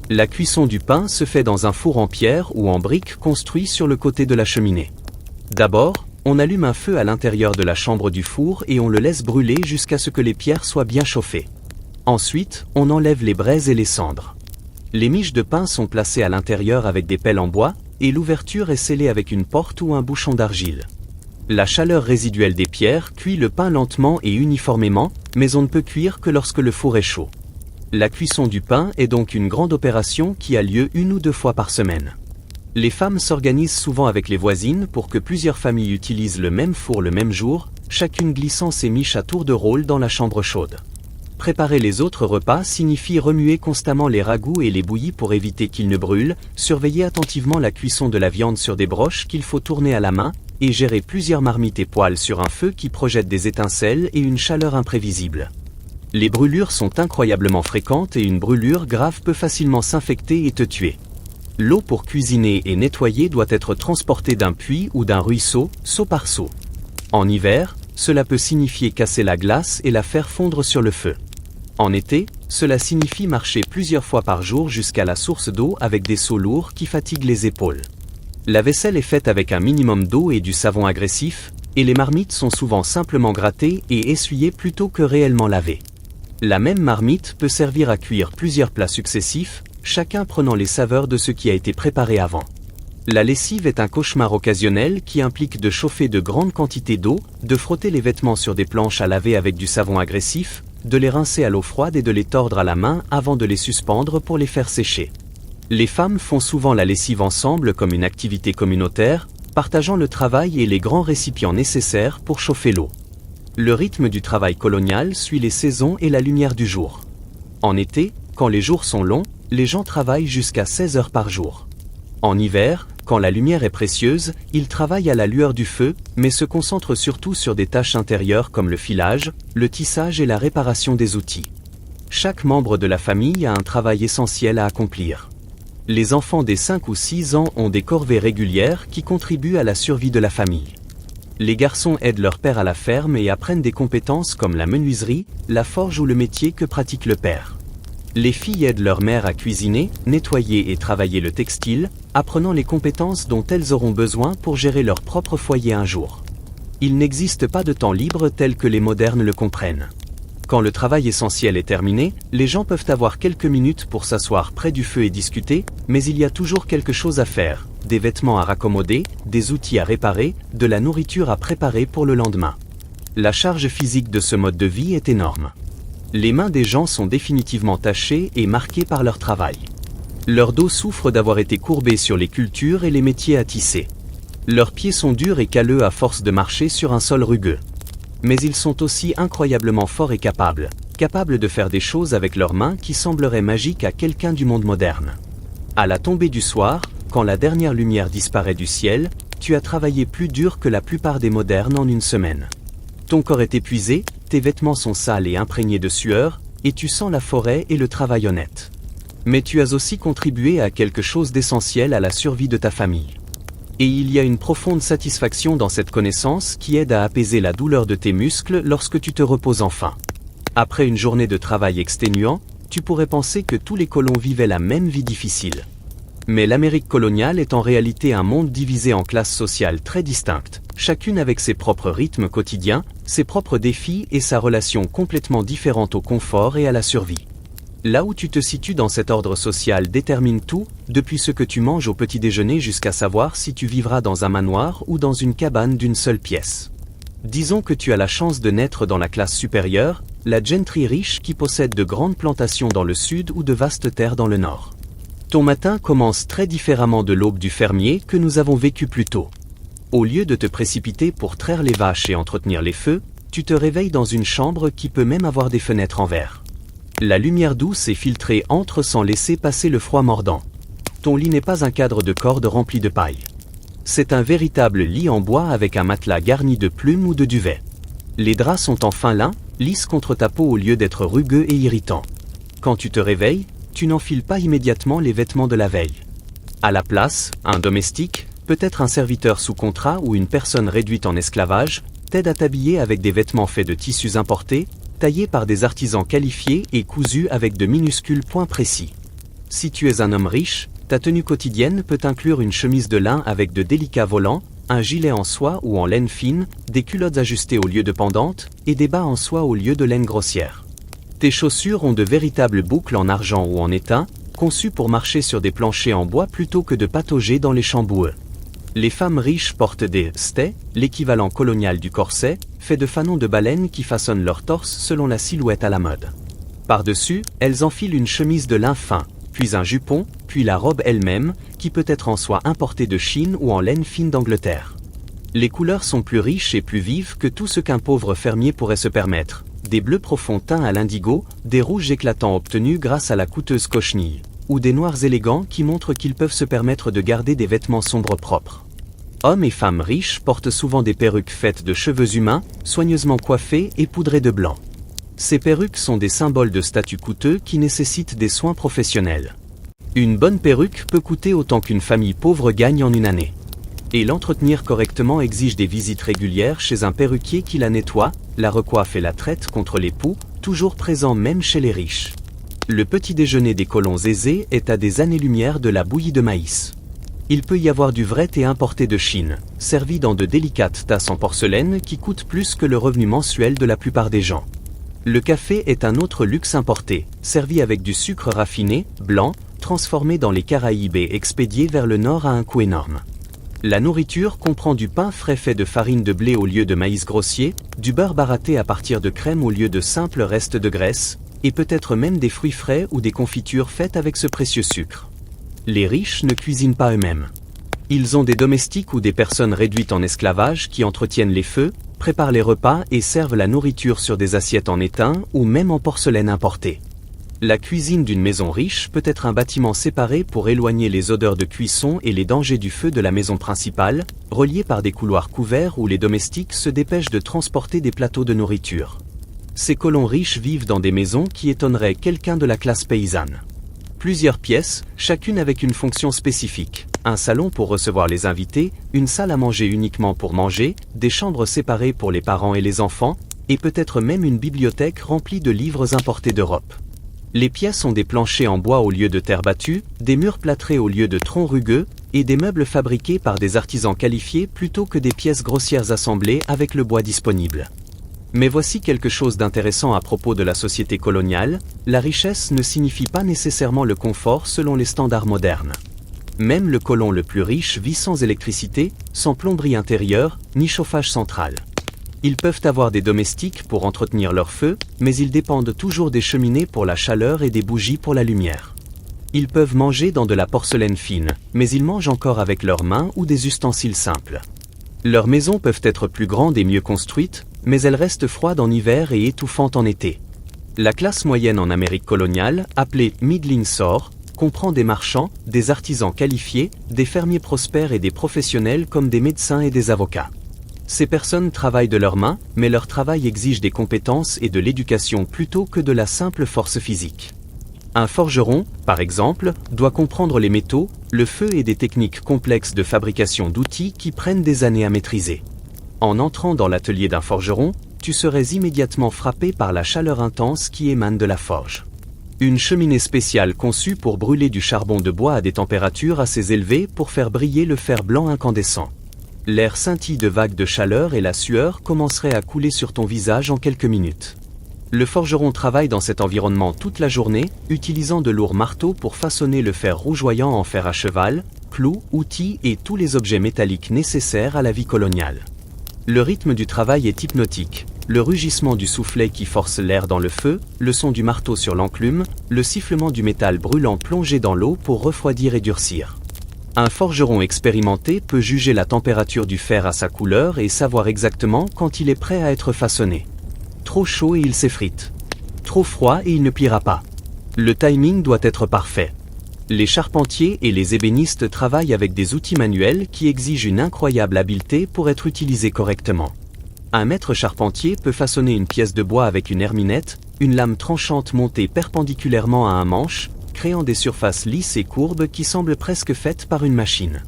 La cuisson du pain se fait dans un four en pierre ou en brique construit sur le côté de la cheminée. D'abord, on allume un feu à l'intérieur de la chambre du four et on le laisse brûler jusqu'à ce que les pierres soient bien chauffées. Ensuite, on enlève les braises et les cendres. Les miches de pain sont placées à l'intérieur avec des pelles en bois, et l'ouverture est scellée avec une porte ou un bouchon d'argile. La chaleur résiduelle des pierres cuit le pain lentement et uniformément, mais on ne peut cuire que lorsque le four est chaud. La cuisson du pain est donc une grande opération qui a lieu 1 ou 2 fois par semaine. Les femmes s'organisent souvent avec les voisines pour que plusieurs familles utilisent le même four le même jour, chacune glissant ses miches à tour de rôle dans la chambre chaude. Préparer les autres repas signifie remuer constamment les ragoûts et les bouillies pour éviter qu'ils ne brûlent, surveiller attentivement la cuisson de la viande sur des broches qu'il faut tourner à la main, et gérer plusieurs marmites et poêles sur un feu qui projette des étincelles et une chaleur imprévisible. Les brûlures sont incroyablement fréquentes et une brûlure grave peut facilement s'infecter et te tuer. L'eau pour cuisiner et nettoyer doit être transportée d'un puits ou d'un ruisseau, seau par seau. En hiver, cela peut signifier casser la glace et la faire fondre sur le feu. En été, cela signifie marcher plusieurs fois par jour jusqu'à la source d'eau avec des seaux lourds qui fatiguent les épaules. La vaisselle est faite avec un minimum d'eau et du savon agressif, et les marmites sont souvent simplement grattées et essuyées plutôt que réellement lavées. La même marmite peut servir à cuire plusieurs plats successifs, chacun prenant les saveurs de ce qui a été préparé avant. La lessive est un cauchemar occasionnel qui implique de chauffer de grandes quantités d'eau, de frotter les vêtements sur des planches à laver avec du savon agressif, de les rincer à l'eau froide et de les tordre à la main avant de les suspendre pour les faire sécher. Les femmes font souvent la lessive ensemble comme une activité communautaire, partageant le travail et les grands récipients nécessaires pour chauffer l'eau. Le rythme du travail colonial suit les saisons et la lumière du jour. En été, quand les jours sont longs, les gens travaillent jusqu'à 16 heures par jour. En hiver, quand la lumière est précieuse, ils travaillent à la lueur du feu, mais se concentrent surtout sur des tâches intérieures comme le filage, le tissage et la réparation des outils. Chaque membre de la famille a un travail essentiel à accomplir. Les enfants des 5 ou 6 ans ont des corvées régulières qui contribuent à la survie de la famille. Les garçons aident leur père à la ferme et apprennent des compétences comme la menuiserie, la forge ou le métier que pratique le père. Les filles aident leur mère à cuisiner, nettoyer et travailler le textile, apprenant les compétences dont elles auront besoin pour gérer leur propre foyer un jour. Il n'existe pas de temps libre tel que les modernes le comprennent. Quand le travail essentiel est terminé, les gens peuvent avoir quelques minutes pour s'asseoir près du feu et discuter, mais il y a toujours quelque chose à faire, des vêtements à raccommoder, des outils à réparer, de la nourriture à préparer pour le lendemain. La charge physique de ce mode de vie est énorme. Les mains des gens sont définitivement tachées et marquées par leur travail. Leur dos souffre d'avoir été courbé sur les cultures et les métiers à tisser. Leurs pieds sont durs et calleux à force de marcher sur un sol rugueux. Mais ils sont aussi incroyablement forts et capables de faire des choses avec leurs mains qui sembleraient magiques à quelqu'un du monde moderne. À la tombée du soir, quand la dernière lumière disparaît du ciel, tu as travaillé plus dur que la plupart des modernes en une semaine. Ton corps est épuisé, tes vêtements sont sales et imprégnés de sueur, et tu sens la forêt et le travail honnête. Mais tu as aussi contribué à quelque chose d'essentiel à la survie de ta famille. Et il y a une profonde satisfaction dans cette connaissance qui aide à apaiser la douleur de tes muscles lorsque tu te reposes enfin. Après une journée de travail exténuant, tu pourrais penser que tous les colons vivaient la même vie difficile. Mais l'Amérique coloniale est en réalité un monde divisé en classes sociales très distinctes, chacune avec ses propres rythmes quotidiens, ses propres défis et sa relation complètement différente au confort et à la survie. Là où tu te situes dans cet ordre social détermine tout, depuis ce que tu manges au petit déjeuner jusqu'à savoir si tu vivras dans un manoir ou dans une cabane d'une seule pièce. Disons que tu as la chance de naître dans la classe supérieure, la gentry riche qui possède de grandes plantations dans le sud ou de vastes terres dans le nord. Ton matin commence très différemment de l'aube du fermier que nous avons vécu plus tôt. Au lieu de te précipiter pour traire les vaches et entretenir les feux, tu te réveilles dans une chambre qui peut même avoir des fenêtres en verre. La lumière douce et filtrée entre sans laisser passer le froid mordant. Ton lit n'est pas un cadre de cordes rempli de paille. C'est un véritable lit en bois avec un matelas garni de plumes ou de duvet. Les draps sont en fin lin, lisses contre ta peau au lieu d'être rugueux et irritants. Quand tu te réveilles, tu n'enfiles pas immédiatement les vêtements de la veille. À la place, un domestique, peut-être un serviteur sous contrat ou une personne réduite en esclavage, t'aide à t'habiller avec des vêtements faits de tissus importés, taillés par des artisans qualifiés et cousus avec de minuscules points précis. Si tu es un homme riche, ta tenue quotidienne peut inclure une chemise de lin avec de délicats volants, un gilet en soie ou en laine fine, des culottes ajustées au lieu de pendantes, et des bas en soie au lieu de laine grossière. Tes chaussures ont de véritables boucles en argent ou en étain, conçues pour marcher sur des planchers en bois plutôt que de patauger dans les champs boueux. Les femmes riches portent des stets, l'équivalent colonial du corset, fait de fanons de baleine qui façonnent leur torse selon la silhouette à la mode. Par-dessus, elles enfilent une chemise de lin fin, puis un jupon, puis la robe elle-même, qui peut être en soie importée de Chine ou en laine fine d'Angleterre. Les couleurs sont plus riches et plus vives que tout ce qu'un pauvre fermier pourrait se permettre. Des bleus profonds teints à l'indigo, des rouges éclatants obtenus grâce à la coûteuse cochenille, ou des noirs élégants qui montrent qu'ils peuvent se permettre de garder des vêtements sombres propres. Hommes et femmes riches portent souvent des perruques faites de cheveux humains, soigneusement coiffés et poudrés de blanc. Ces perruques sont des symboles de statut coûteux qui nécessitent des soins professionnels. Une bonne perruque peut coûter autant qu'une famille pauvre gagne en une année. Et l'entretenir correctement exige des visites régulières chez un perruquier qui la nettoie, la recoiffe et la traite contre les poux, toujours présents même chez les riches. Le petit déjeuner des colons aisés est à des années-lumière de la bouillie de maïs. Il peut y avoir du vrai thé importé de Chine, servi dans de délicates tasses en porcelaine qui coûtent plus que le revenu mensuel de la plupart des gens. Le café est un autre luxe importé, servi avec du sucre raffiné, blanc, transformé dans les Caraïbes et expédié vers le nord à un coût énorme. La nourriture comprend du pain frais fait de farine de blé au lieu de maïs grossier, du beurre baratté à partir de crème au lieu de simples restes de graisse, et peut-être même des fruits frais ou des confitures faites avec ce précieux sucre. Les riches ne cuisinent pas eux-mêmes. Ils ont des domestiques ou des personnes réduites en esclavage qui entretiennent les feux, préparent les repas et servent la nourriture sur des assiettes en étain ou même en porcelaine importée. La cuisine d'une maison riche peut être un bâtiment séparé pour éloigner les odeurs de cuisson et les dangers du feu de la maison principale, relié par des couloirs couverts où les domestiques se dépêchent de transporter des plateaux de nourriture. Ces colons riches vivent dans des maisons qui étonneraient quelqu'un de la classe paysanne. Plusieurs pièces, chacune avec une fonction spécifique. Un salon pour recevoir les invités, une salle à manger uniquement pour manger, des chambres séparées pour les parents et les enfants, et peut-être même une bibliothèque remplie de livres importés d'Europe. Les pièces ont des planchers en bois au lieu de terre battue, des murs plâtrés au lieu de troncs rugueux, et des meubles fabriqués par des artisans qualifiés plutôt que des pièces grossières assemblées avec le bois disponible. Mais voici quelque chose d'intéressant à propos de la société coloniale, la richesse ne signifie pas nécessairement le confort selon les standards modernes. Même le colon le plus riche vit sans électricité, sans plomberie intérieure, ni chauffage central. Ils peuvent avoir des domestiques pour entretenir leur feu, mais ils dépendent toujours des cheminées pour la chaleur et des bougies pour la lumière. Ils peuvent manger dans de la porcelaine fine, mais ils mangent encore avec leurs mains ou des ustensiles simples. Leurs maisons peuvent être plus grandes et mieux construites, mais elles restent froides en hiver et étouffantes en été. La classe moyenne en Amérique coloniale, appelée Middling Sore, comprend des marchands, des artisans qualifiés, des fermiers prospères et des professionnels comme des médecins et des avocats. Ces personnes travaillent de leurs mains, mais leur travail exige des compétences et de l'éducation plutôt que de la simple force physique. Un forgeron, par exemple, doit comprendre les métaux, le feu et des techniques complexes de fabrication d'outils qui prennent des années à maîtriser. En entrant dans l'atelier d'un forgeron, tu serais immédiatement frappé par la chaleur intense qui émane de la forge. Une cheminée spéciale conçue pour brûler du charbon de bois à des températures assez élevées pour faire briller le fer blanc incandescent. L'air scintille de vagues de chaleur et la sueur commencerait à couler sur ton visage en quelques minutes. Le forgeron travaille dans cet environnement toute la journée, utilisant de lourds marteaux pour façonner le fer rougeoyant en fer à cheval, clous, outils et tous les objets métalliques nécessaires à la vie coloniale. Le rythme du travail est hypnotique. Le rugissement du soufflet qui force l'air dans le feu, le son du marteau sur l'enclume, le sifflement du métal brûlant plongé dans l'eau pour refroidir et durcir. Un forgeron expérimenté peut juger la température du fer à sa couleur et savoir exactement quand il est prêt à être façonné. Trop chaud et il s'effrite. Trop froid et il ne pliera pas. Le timing doit être parfait. Les charpentiers et les ébénistes travaillent avec des outils manuels qui exigent une incroyable habileté pour être utilisés correctement. Un maître charpentier peut façonner une pièce de bois avec une herminette, une lame tranchante montée perpendiculairement à un manche, créant des surfaces lisses et courbes qui semblent presque faites par une machine.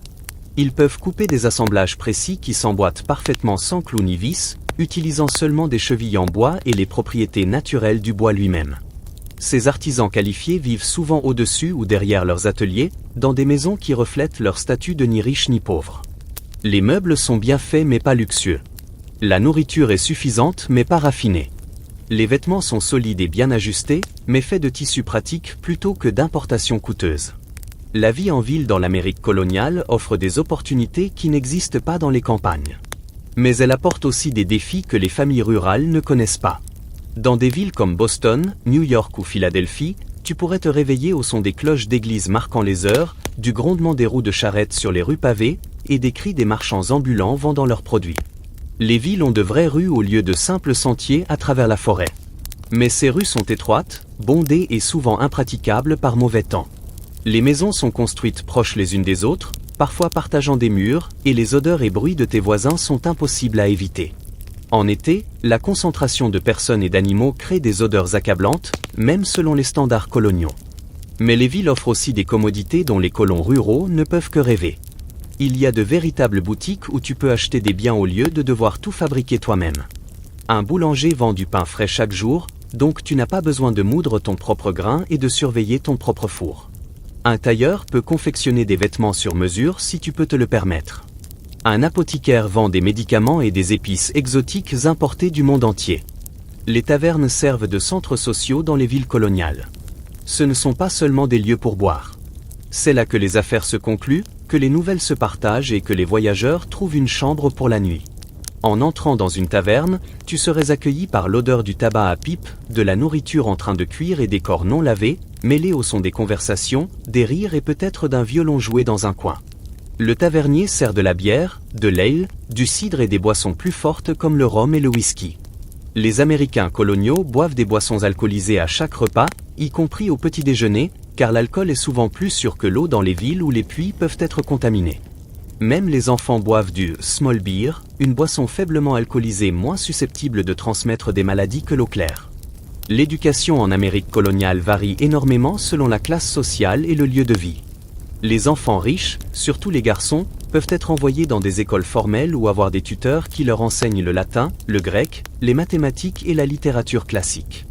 Ils peuvent couper des assemblages précis qui s'emboîtent parfaitement sans clous ni vis, utilisant seulement des chevilles en bois et les propriétés naturelles du bois lui-même. Ces artisans qualifiés vivent souvent au-dessus ou derrière leurs ateliers, dans des maisons qui reflètent leur statut de ni riches ni pauvres. Les meubles sont bien faits mais pas luxueux. La nourriture est suffisante mais pas raffinée. Les vêtements sont solides et bien ajustés, mais faits de tissus pratiques plutôt que d'importations coûteuses. La vie en ville dans l'Amérique coloniale offre des opportunités qui n'existent pas dans les campagnes. Mais elle apporte aussi des défis que les familles rurales ne connaissent pas. Dans des villes comme Boston, New York ou Philadelphie, tu pourrais te réveiller au son des cloches d'église marquant les heures, du grondement des roues de charrettes sur les rues pavées et des cris des marchands ambulants vendant leurs produits. Les villes ont de vraies rues au lieu de simples sentiers à travers la forêt. Mais ces rues sont étroites, bondées et souvent impraticables par mauvais temps. Les maisons sont construites proches les unes des autres, parfois partageant des murs, et les odeurs et bruits de tes voisins sont impossibles à éviter. En été, la concentration de personnes et d'animaux crée des odeurs accablantes, même selon les standards coloniaux. Mais les villes offrent aussi des commodités dont les colons ruraux ne peuvent que rêver. Il y a de véritables boutiques où tu peux acheter des biens au lieu de devoir tout fabriquer toi-même. Un boulanger vend du pain frais chaque jour, donc tu n'as pas besoin de moudre ton propre grain et de surveiller ton propre four. Un tailleur peut confectionner des vêtements sur mesure si tu peux te le permettre. Un apothicaire vend des médicaments et des épices exotiques importées du monde entier. Les tavernes servent de centres sociaux dans les villes coloniales. Ce ne sont pas seulement des lieux pour boire. C'est là que les affaires se concluent, que les nouvelles se partagent et que les voyageurs trouvent une chambre pour la nuit. En entrant dans une taverne, tu serais accueilli par l'odeur du tabac à pipe, de la nourriture en train de cuire et des corps non lavés, mêlés au son des conversations, des rires et peut-être d'un violon joué dans un coin. Le tavernier sert de la bière, de l'ale, du cidre et des boissons plus fortes comme le rhum et le whisky. Les Américains coloniaux boivent des boissons alcoolisées à chaque repas, y compris au petit déjeuner, car l'alcool est souvent plus sûr que l'eau dans les villes où les puits peuvent être contaminés. Même les enfants boivent du small beer, une boisson faiblement alcoolisée moins susceptible de transmettre des maladies que l'eau claire. L'éducation en Amérique coloniale varie énormément selon la classe sociale et le lieu de vie. Les enfants riches, surtout les garçons, peuvent être envoyés dans des écoles formelles ou avoir des tuteurs qui leur enseignent le latin, le grec, les mathématiques et la littérature classique.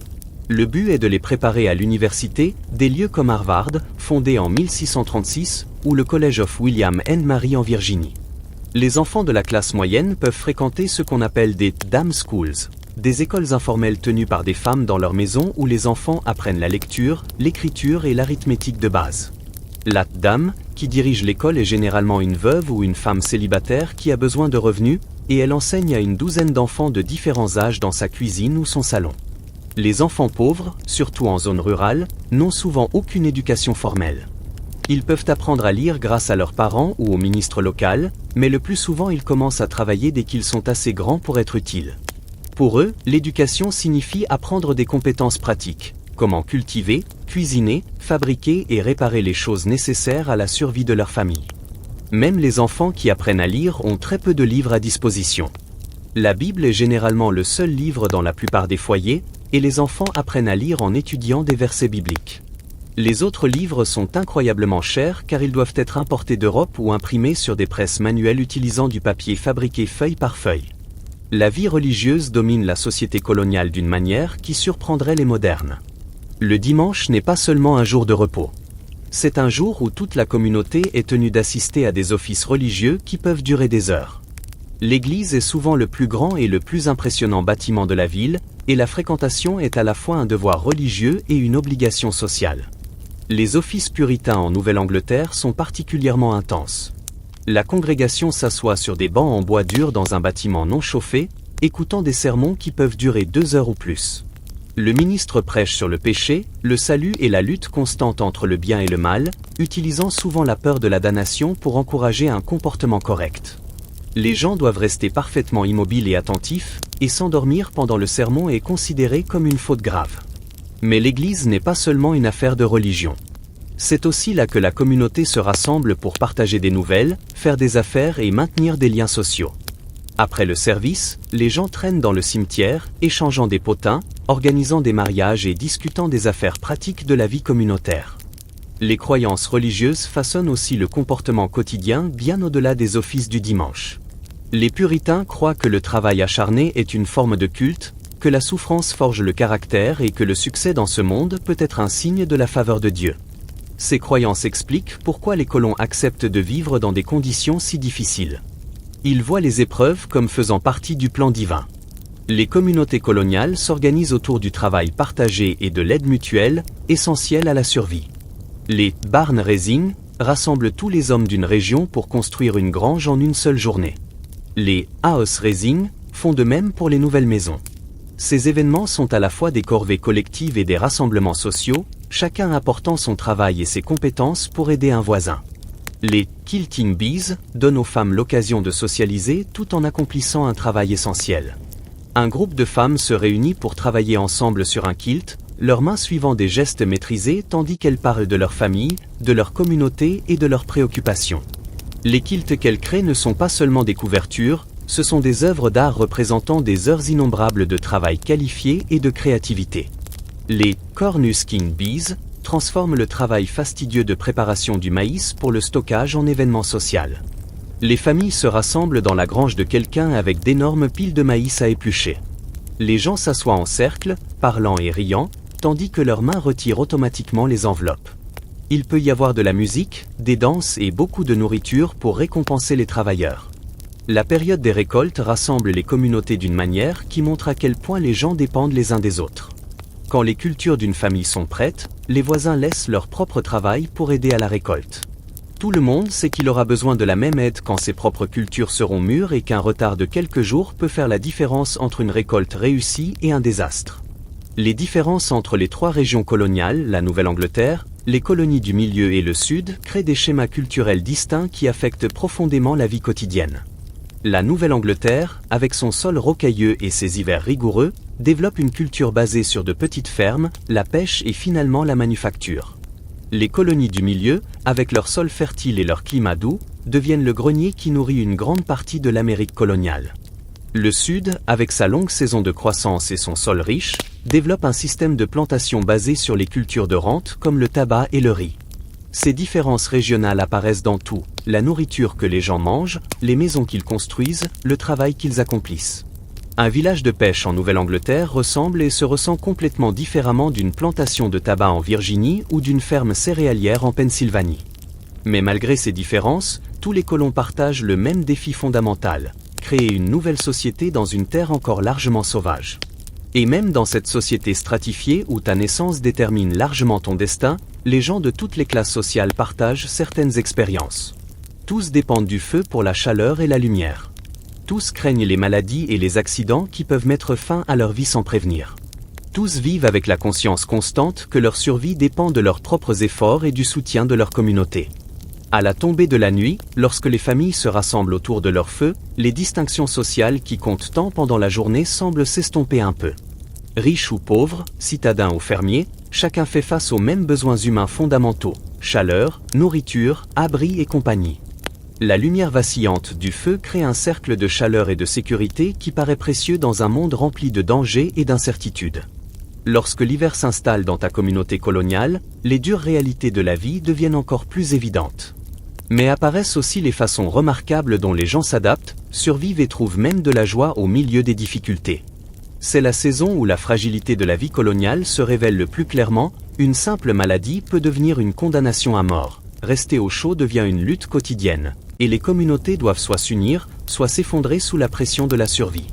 Le but est de les préparer à l'université, des lieux comme Harvard, fondé en 1636, ou le College of William and Mary en Virginie. Les enfants de la classe moyenne peuvent fréquenter ce qu'on appelle des dam schools, des écoles informelles tenues par des femmes dans leur maison où les enfants apprennent la lecture, l'écriture et l'arithmétique de base. La dame, qui dirige l'école, est généralement une veuve ou une femme célibataire qui a besoin de revenus, et elle enseigne à une douzaine d'enfants de différents âges dans sa cuisine ou son salon. Les enfants pauvres, surtout en zone rurale, n'ont souvent aucune éducation formelle. Ils peuvent apprendre à lire grâce à leurs parents ou au ministre local, mais le plus souvent ils commencent à travailler dès qu'ils sont assez grands pour être utiles. Pour eux, l'éducation signifie apprendre des compétences pratiques, comment cultiver, cuisiner, fabriquer et réparer les choses nécessaires à la survie de leur famille. Même les enfants qui apprennent à lire ont très peu de livres à disposition. La Bible est généralement le seul livre dans la plupart des foyers, et les enfants apprennent à lire en étudiant des versets bibliques. Les autres livres sont incroyablement chers car ils doivent être importés d'Europe ou imprimés sur des presses manuelles utilisant du papier fabriqué feuille par feuille. La vie religieuse domine la société coloniale d'une manière qui surprendrait les modernes. Le dimanche n'est pas seulement un jour de repos. C'est un jour où toute la communauté est tenue d'assister à des offices religieux qui peuvent durer des heures. L'église est souvent le plus grand et le plus impressionnant bâtiment de la ville, et la fréquentation est à la fois un devoir religieux et une obligation sociale. Les offices puritains en Nouvelle-Angleterre sont particulièrement intenses. La congrégation s'assoit sur des bancs en bois dur dans un bâtiment non chauffé, écoutant des sermons qui peuvent durer 2 heures ou plus. Le ministre prêche sur le péché, le salut et la lutte constante entre le bien et le mal, utilisant souvent la peur de la damnation pour encourager un comportement correct. Les gens doivent rester parfaitement immobiles et attentifs, et s'endormir pendant le sermon est considéré comme une faute grave. Mais l'Église n'est pas seulement une affaire de religion. C'est aussi là que la communauté se rassemble pour partager des nouvelles, faire des affaires et maintenir des liens sociaux. Après le service, les gens traînent dans le cimetière, échangeant des potins, organisant des mariages et discutant des affaires pratiques de la vie communautaire. Les croyances religieuses façonnent aussi le comportement quotidien bien au-delà des offices du dimanche. Les puritains croient que le travail acharné est une forme de culte, que la souffrance forge le caractère et que le succès dans ce monde peut être un signe de la faveur de Dieu. Ces croyances expliquent pourquoi les colons acceptent de vivre dans des conditions si difficiles. Ils voient les épreuves comme faisant partie du plan divin. Les communautés coloniales s'organisent autour du travail partagé et de l'aide mutuelle, essentielle à la survie. Les barn raising rassemblent tous les hommes d'une région pour construire une grange en une seule journée. Les house raising font de même pour les nouvelles maisons. Ces événements sont à la fois des corvées collectives et des rassemblements sociaux, chacun apportant son travail et ses compétences pour aider un voisin. Les quilting bees donnent aux femmes l'occasion de socialiser tout en accomplissant un travail essentiel. Un groupe de femmes se réunit pour travailler ensemble sur un kilt, leurs mains suivant des gestes maîtrisés tandis qu'elles parlent de leur famille, de leur communauté et de leurs préoccupations. Les quilts qu'elles créent ne sont pas seulement des couvertures, ce sont des œuvres d'art représentant des heures innombrables de travail qualifié et de créativité. Les cornhusking bees transforment le travail fastidieux de préparation du maïs pour le stockage en événement social. Les familles se rassemblent dans la grange de quelqu'un avec d'énormes piles de maïs à éplucher. Les gens s'assoient en cercle, parlant et riant, tandis que leurs mains retirent automatiquement les enveloppes. Il peut y avoir de la musique, des danses et beaucoup de nourriture pour récompenser les travailleurs. La période des récoltes rassemble les communautés d'une manière qui montre à quel point les gens dépendent les uns des autres. Quand les cultures d'une famille sont prêtes, les voisins laissent leur propre travail pour aider à la récolte. Tout le monde sait qu'il aura besoin de la même aide quand ses propres cultures seront mûres et qu'un retard de quelques jours peut faire la différence entre une récolte réussie et un désastre. Les différences entre les 3 régions coloniales, la Nouvelle-Angleterre, les colonies du milieu et le sud, créent des schémas culturels distincts qui affectent profondément la vie quotidienne. La Nouvelle-Angleterre, avec son sol rocailleux et ses hivers rigoureux, développe une culture basée sur de petites fermes, la pêche et finalement la manufacture. Les colonies du milieu, avec leur sol fertile et leur climat doux, deviennent le grenier qui nourrit une grande partie de l'Amérique coloniale. Le Sud, avec sa longue saison de croissance et son sol riche, développe un système de plantation basé sur les cultures de rente comme le tabac et le riz. Ces différences régionales apparaissent dans tout, la nourriture que les gens mangent, les maisons qu'ils construisent, le travail qu'ils accomplissent. Un village de pêche en Nouvelle-Angleterre ressemble et se ressent complètement différemment d'une plantation de tabac en Virginie ou d'une ferme céréalière en Pennsylvanie. Mais malgré ces différences, tous les colons partagent le même défi fondamental, créer une nouvelle société dans une terre encore largement sauvage. Et même dans cette société stratifiée où ta naissance détermine largement ton destin, les gens de toutes les classes sociales partagent certaines expériences. Tous dépendent du feu pour la chaleur et la lumière. Tous craignent les maladies et les accidents qui peuvent mettre fin à leur vie sans prévenir. Tous vivent avec la conscience constante que leur survie dépend de leurs propres efforts et du soutien de leur communauté. À la tombée de la nuit, lorsque les familles se rassemblent autour de leur feu, les distinctions sociales qui comptent tant pendant la journée semblent s'estomper un peu. Riches ou pauvres, citadins ou fermiers, chacun fait face aux mêmes besoins humains fondamentaux, chaleur, nourriture, abri et compagnie. La lumière vacillante du feu crée un cercle de chaleur et de sécurité qui paraît précieux dans un monde rempli de dangers et d'incertitudes. Lorsque l'hiver s'installe dans ta communauté coloniale, les dures réalités de la vie deviennent encore plus évidentes. Mais apparaissent aussi les façons remarquables dont les gens s'adaptent, survivent et trouvent même de la joie au milieu des difficultés. C'est la saison où la fragilité de la vie coloniale se révèle le plus clairement, une simple maladie peut devenir une condamnation à mort, rester au chaud devient une lutte quotidienne, et les communautés doivent soit s'unir, soit s'effondrer sous la pression de la survie.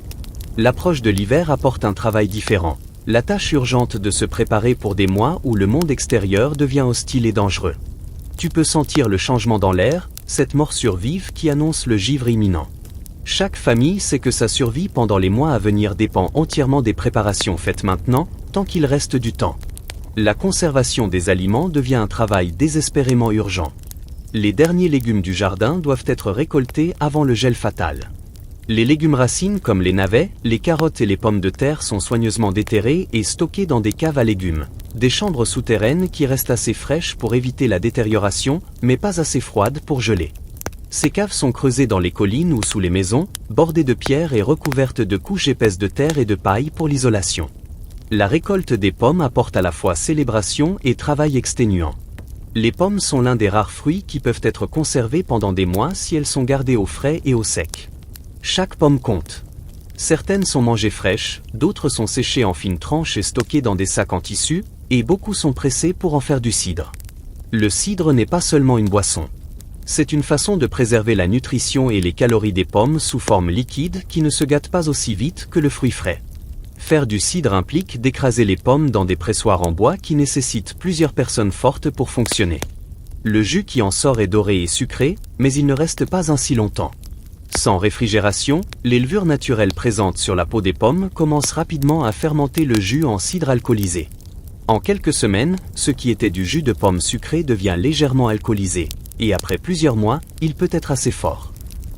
L'approche de l'hiver apporte un travail différent. La tâche urgente de se préparer pour des mois où le monde extérieur devient hostile et dangereux. Tu peux sentir le changement dans l'air, cette morsure vive qui annonce le givre imminent. Chaque famille sait que sa survie pendant les mois à venir dépend entièrement des préparations faites maintenant, tant qu'il reste du temps. La conservation des aliments devient un travail désespérément urgent. Les derniers légumes du jardin doivent être récoltés avant le gel fatal. Les légumes racines comme les navets, les carottes et les pommes de terre sont soigneusement déterrés et stockés dans des caves à légumes, des chambres souterraines qui restent assez fraîches pour éviter la détérioration, mais pas assez froides pour geler. Ces caves sont creusées dans les collines ou sous les maisons, bordées de pierres et recouvertes de couches épaisses de terre et de paille pour l'isolation. La récolte des pommes apporte à la fois célébration et travail exténuant. Les pommes sont l'un des rares fruits qui peuvent être conservés pendant des mois si elles sont gardées au frais et au sec. Chaque pomme compte. Certaines sont mangées fraîches, d'autres sont séchées en fines tranches et stockées dans des sacs en tissu, et beaucoup sont pressées pour en faire du cidre. Le cidre n'est pas seulement une boisson. C'est une façon de préserver la nutrition et les calories des pommes sous forme liquide qui ne se gâtent pas aussi vite que le fruit frais. Faire du cidre implique d'écraser les pommes dans des pressoirs en bois qui nécessitent plusieurs personnes fortes pour fonctionner. Le jus qui en sort est doré et sucré, mais il ne reste pas ainsi longtemps. Sans réfrigération, les levures naturelles présentes sur la peau des pommes commencent rapidement à fermenter le jus en cidre alcoolisé. En quelques semaines, ce qui était du jus de pomme sucré devient légèrement alcoolisé, et après plusieurs mois, il peut être assez fort.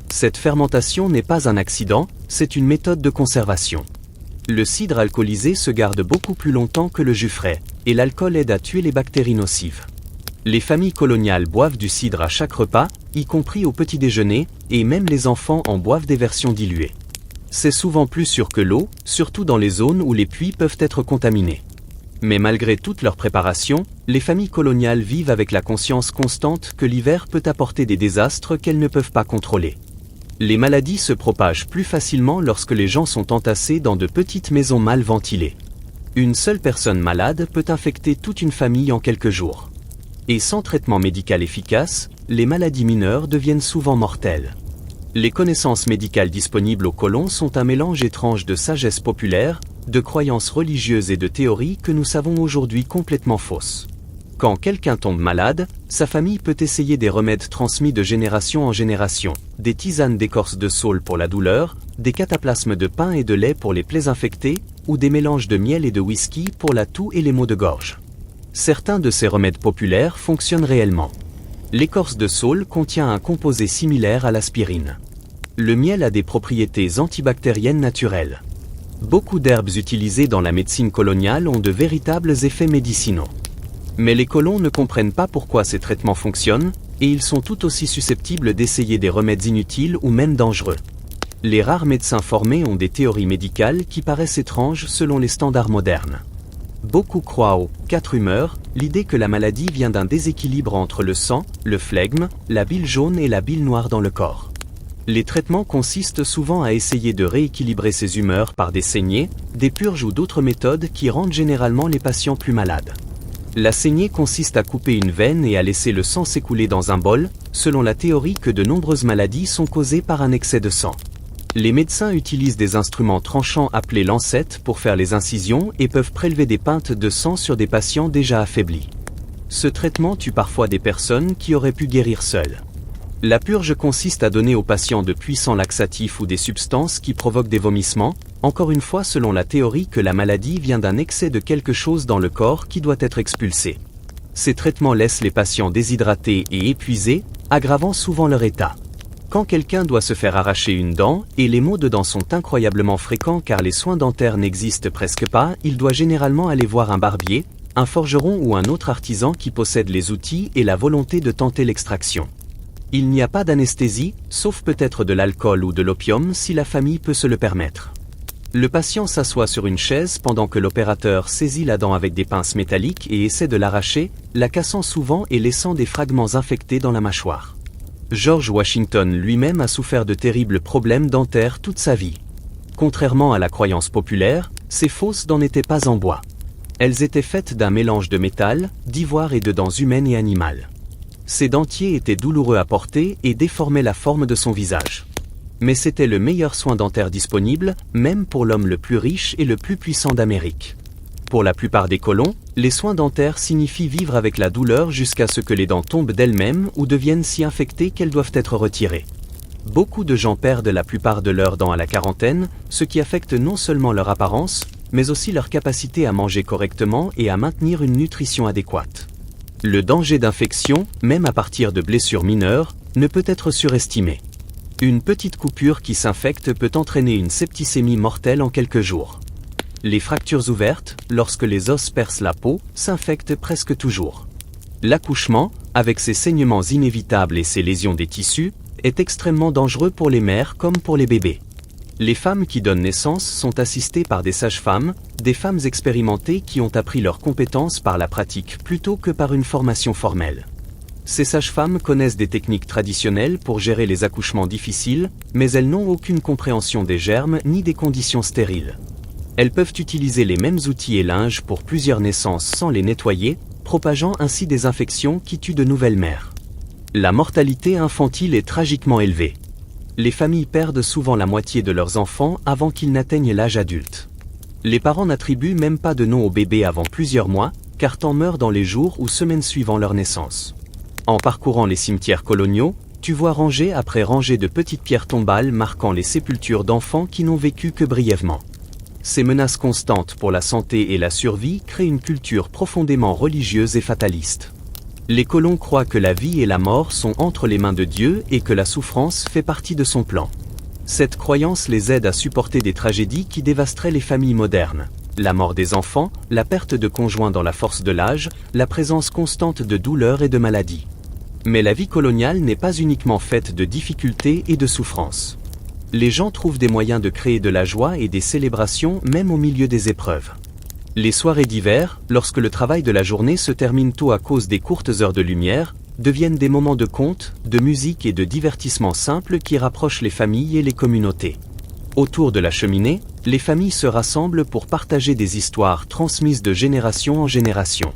Cette fermentation n'est pas un accident, c'est une méthode de conservation. Le cidre alcoolisé se garde beaucoup plus longtemps que le jus frais, et l'alcool aide à tuer les bactéries nocives. Les familles coloniales boivent du cidre à chaque repas, y compris au petit déjeuner, et même les enfants en boivent des versions diluées. C'est souvent plus sûr que l'eau, surtout dans les zones où les puits peuvent être contaminés. Mais malgré toute leur préparation, les familles coloniales vivent avec la conscience constante que l'hiver peut apporter des désastres qu'elles ne peuvent pas contrôler. Les maladies se propagent plus facilement lorsque les gens sont entassés dans de petites maisons mal ventilées. Une seule personne malade peut infecter toute une famille en quelques jours. Et sans traitement médical efficace, les maladies mineures deviennent souvent mortelles. Les connaissances médicales disponibles aux colons sont un mélange étrange de sagesse populaire, de croyances religieuses et de théories que nous savons aujourd'hui complètement fausses. Quand quelqu'un tombe malade, sa famille peut essayer des remèdes transmis de génération en génération, des tisanes d'écorce de saule pour la douleur, des cataplasmes de pain et de lait pour les plaies infectées, ou des mélanges de miel et de whisky pour la toux et les maux de gorge. Certains de ces remèdes populaires fonctionnent réellement. L'écorce de saule contient un composé similaire à l'aspirine. Le miel a des propriétés antibactériennes naturelles. Beaucoup d'herbes utilisées dans la médecine coloniale ont de véritables effets médicinaux. Mais les colons ne comprennent pas pourquoi ces traitements fonctionnent, et ils sont tout aussi susceptibles d'essayer des remèdes inutiles ou même dangereux. Les rares médecins formés ont des théories médicales qui paraissent étranges selon les standards modernes. Beaucoup croient aux 4 humeurs, l'idée que la maladie vient d'un déséquilibre entre le sang, le flegme, la bile jaune et la bile noire dans le corps. Les traitements consistent souvent à essayer de rééquilibrer ces humeurs par des saignées, des purges ou d'autres méthodes qui rendent généralement les patients plus malades. La saignée consiste à couper une veine et à laisser le sang s'écouler dans un bol, selon la théorie que de nombreuses maladies sont causées par un excès de sang. Les médecins utilisent des instruments tranchants appelés lancettes pour faire les incisions et peuvent prélever des pintes de sang sur des patients déjà affaiblis. Ce traitement tue parfois des personnes qui auraient pu guérir seules. La purge consiste à donner aux patients de puissants laxatifs ou des substances qui provoquent des vomissements, encore une fois selon la théorie que la maladie vient d'un excès de quelque chose dans le corps qui doit être expulsé. Ces traitements laissent les patients déshydratés et épuisés, aggravant souvent leur état. Quand quelqu'un doit se faire arracher une dent, et les maux de dents sont incroyablement fréquents car les soins dentaires n'existent presque pas, il doit généralement aller voir un barbier, un forgeron ou un autre artisan qui possède les outils et la volonté de tenter l'extraction. Il n'y a pas d'anesthésie, sauf peut-être de l'alcool ou de l'opium si la famille peut se le permettre. Le patient s'assoit sur une chaise pendant que l'opérateur saisit la dent avec des pinces métalliques et essaie de l'arracher, la cassant souvent et laissant des fragments infectés dans la mâchoire. George Washington lui-même a souffert de terribles problèmes dentaires toute sa vie. Contrairement à la croyance populaire, ces fosses dents n'étaient pas en bois. Elles étaient faites d'un mélange de métal, d'ivoire et de dents humaines et animales. Ses dentiers étaient douloureux à porter et déformaient la forme de son visage. Mais c'était le meilleur soin dentaire disponible, même pour l'homme le plus riche et le plus puissant d'Amérique. Pour la plupart des colons, les soins dentaires signifient vivre avec la douleur jusqu'à ce que les dents tombent d'elles-mêmes ou deviennent si infectées qu'elles doivent être retirées. Beaucoup de gens perdent la plupart de leurs dents à la quarantaine, ce qui affecte non seulement leur apparence, mais aussi leur capacité à manger correctement et à maintenir une nutrition adéquate. Le danger d'infection, même à partir de blessures mineures, ne peut être surestimé. Une petite coupure qui s'infecte peut entraîner une septicémie mortelle en quelques jours. Les fractures ouvertes, lorsque les os percent la peau, s'infectent presque toujours. L'accouchement, avec ses saignements inévitables et ses lésions des tissus, est extrêmement dangereux pour les mères comme pour les bébés. Les femmes qui donnent naissance sont assistées par des sages-femmes, des femmes expérimentées qui ont appris leurs compétences par la pratique plutôt que par une formation formelle. Ces sages-femmes connaissent des techniques traditionnelles pour gérer les accouchements difficiles, mais elles n'ont aucune compréhension des germes ni des conditions stériles. Elles peuvent utiliser les mêmes outils et linges pour plusieurs naissances sans les nettoyer, propageant ainsi des infections qui tuent de nouvelles mères. La mortalité infantile est tragiquement élevée. Les familles perdent souvent la moitié de leurs enfants avant qu'ils n'atteignent l'âge adulte. Les parents n'attribuent même pas de nom au bébé avant plusieurs mois, car tant meurent dans les jours ou semaines suivant leur naissance. En parcourant les cimetières coloniaux, tu vois rangée après rangée de petites pierres tombales marquant les sépultures d'enfants qui n'ont vécu que brièvement. Ces menaces constantes pour la santé et la survie créent une culture profondément religieuse et fataliste. Les colons croient que la vie et la mort sont entre les mains de Dieu et que la souffrance fait partie de son plan. Cette croyance les aide à supporter des tragédies qui dévasteraient les familles modernes. La mort des enfants, la perte de conjoints dans la force de l'âge, la présence constante de douleurs et de maladies. Mais la vie coloniale n'est pas uniquement faite de difficultés et de souffrances. Les gens trouvent des moyens de créer de la joie et des célébrations même au milieu des épreuves. Les soirées d'hiver, lorsque le travail de la journée se termine tôt à cause des courtes heures de lumière, deviennent des moments de conte, de musique et de divertissement simples qui rapprochent les familles et les communautés. Autour de la cheminée, les familles se rassemblent pour partager des histoires transmises de génération en génération.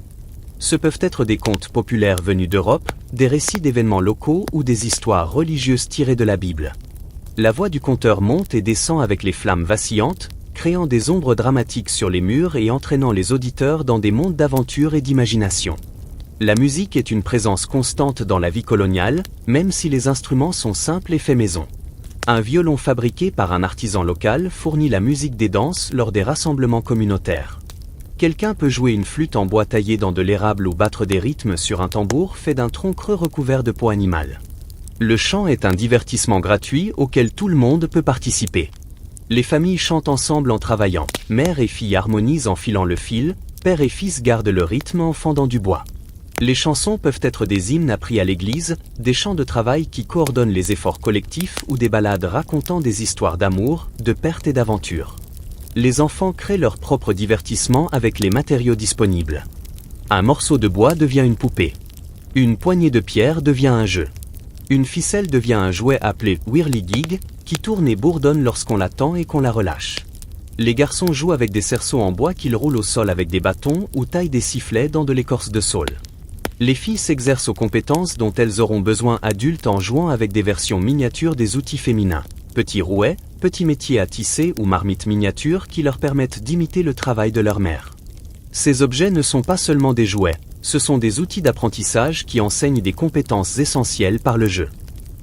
Ce peuvent être des contes populaires venus d'Europe, des récits d'événements locaux ou des histoires religieuses tirées de la Bible. La voix du conteur monte et descend avec les flammes vacillantes, créant des ombres dramatiques sur les murs et entraînant les auditeurs dans des mondes d'aventure et d'imagination. La musique est une présence constante dans la vie coloniale, même si les instruments sont simples et faits maison. Un violon fabriqué par un artisan local fournit la musique des danses lors des rassemblements communautaires. Quelqu'un peut jouer une flûte en bois taillé dans de l'érable ou battre des rythmes sur un tambour fait d'un tronc creux recouvert de peau animale. Le chant est un divertissement gratuit auquel tout le monde peut participer. Les familles chantent ensemble en travaillant, mère et fille harmonisent en filant le fil, père et fils gardent le rythme en fendant du bois. Les chansons peuvent être des hymnes appris à l'église, des chants de travail qui coordonnent les efforts collectifs ou des ballades racontant des histoires d'amour, de perte et d'aventure. Les enfants créent leur propre divertissement avec les matériaux disponibles. Un morceau de bois devient une poupée. Une poignée de pierre devient un jeu. Une ficelle devient un jouet appelé whirligig, qui tourne et bourdonne lorsqu'on la tend et qu'on la relâche. Les garçons jouent avec des cerceaux en bois qu'ils roulent au sol avec des bâtons ou taillent des sifflets dans de l'écorce de saule. Les filles s'exercent aux compétences dont elles auront besoin adultes en jouant avec des versions miniatures des outils féminins, petits rouets, petits métiers à tisser ou marmites miniatures qui leur permettent d'imiter le travail de leur mère. Ces objets ne sont pas seulement des jouets, ce sont des outils d'apprentissage qui enseignent des compétences essentielles par le jeu.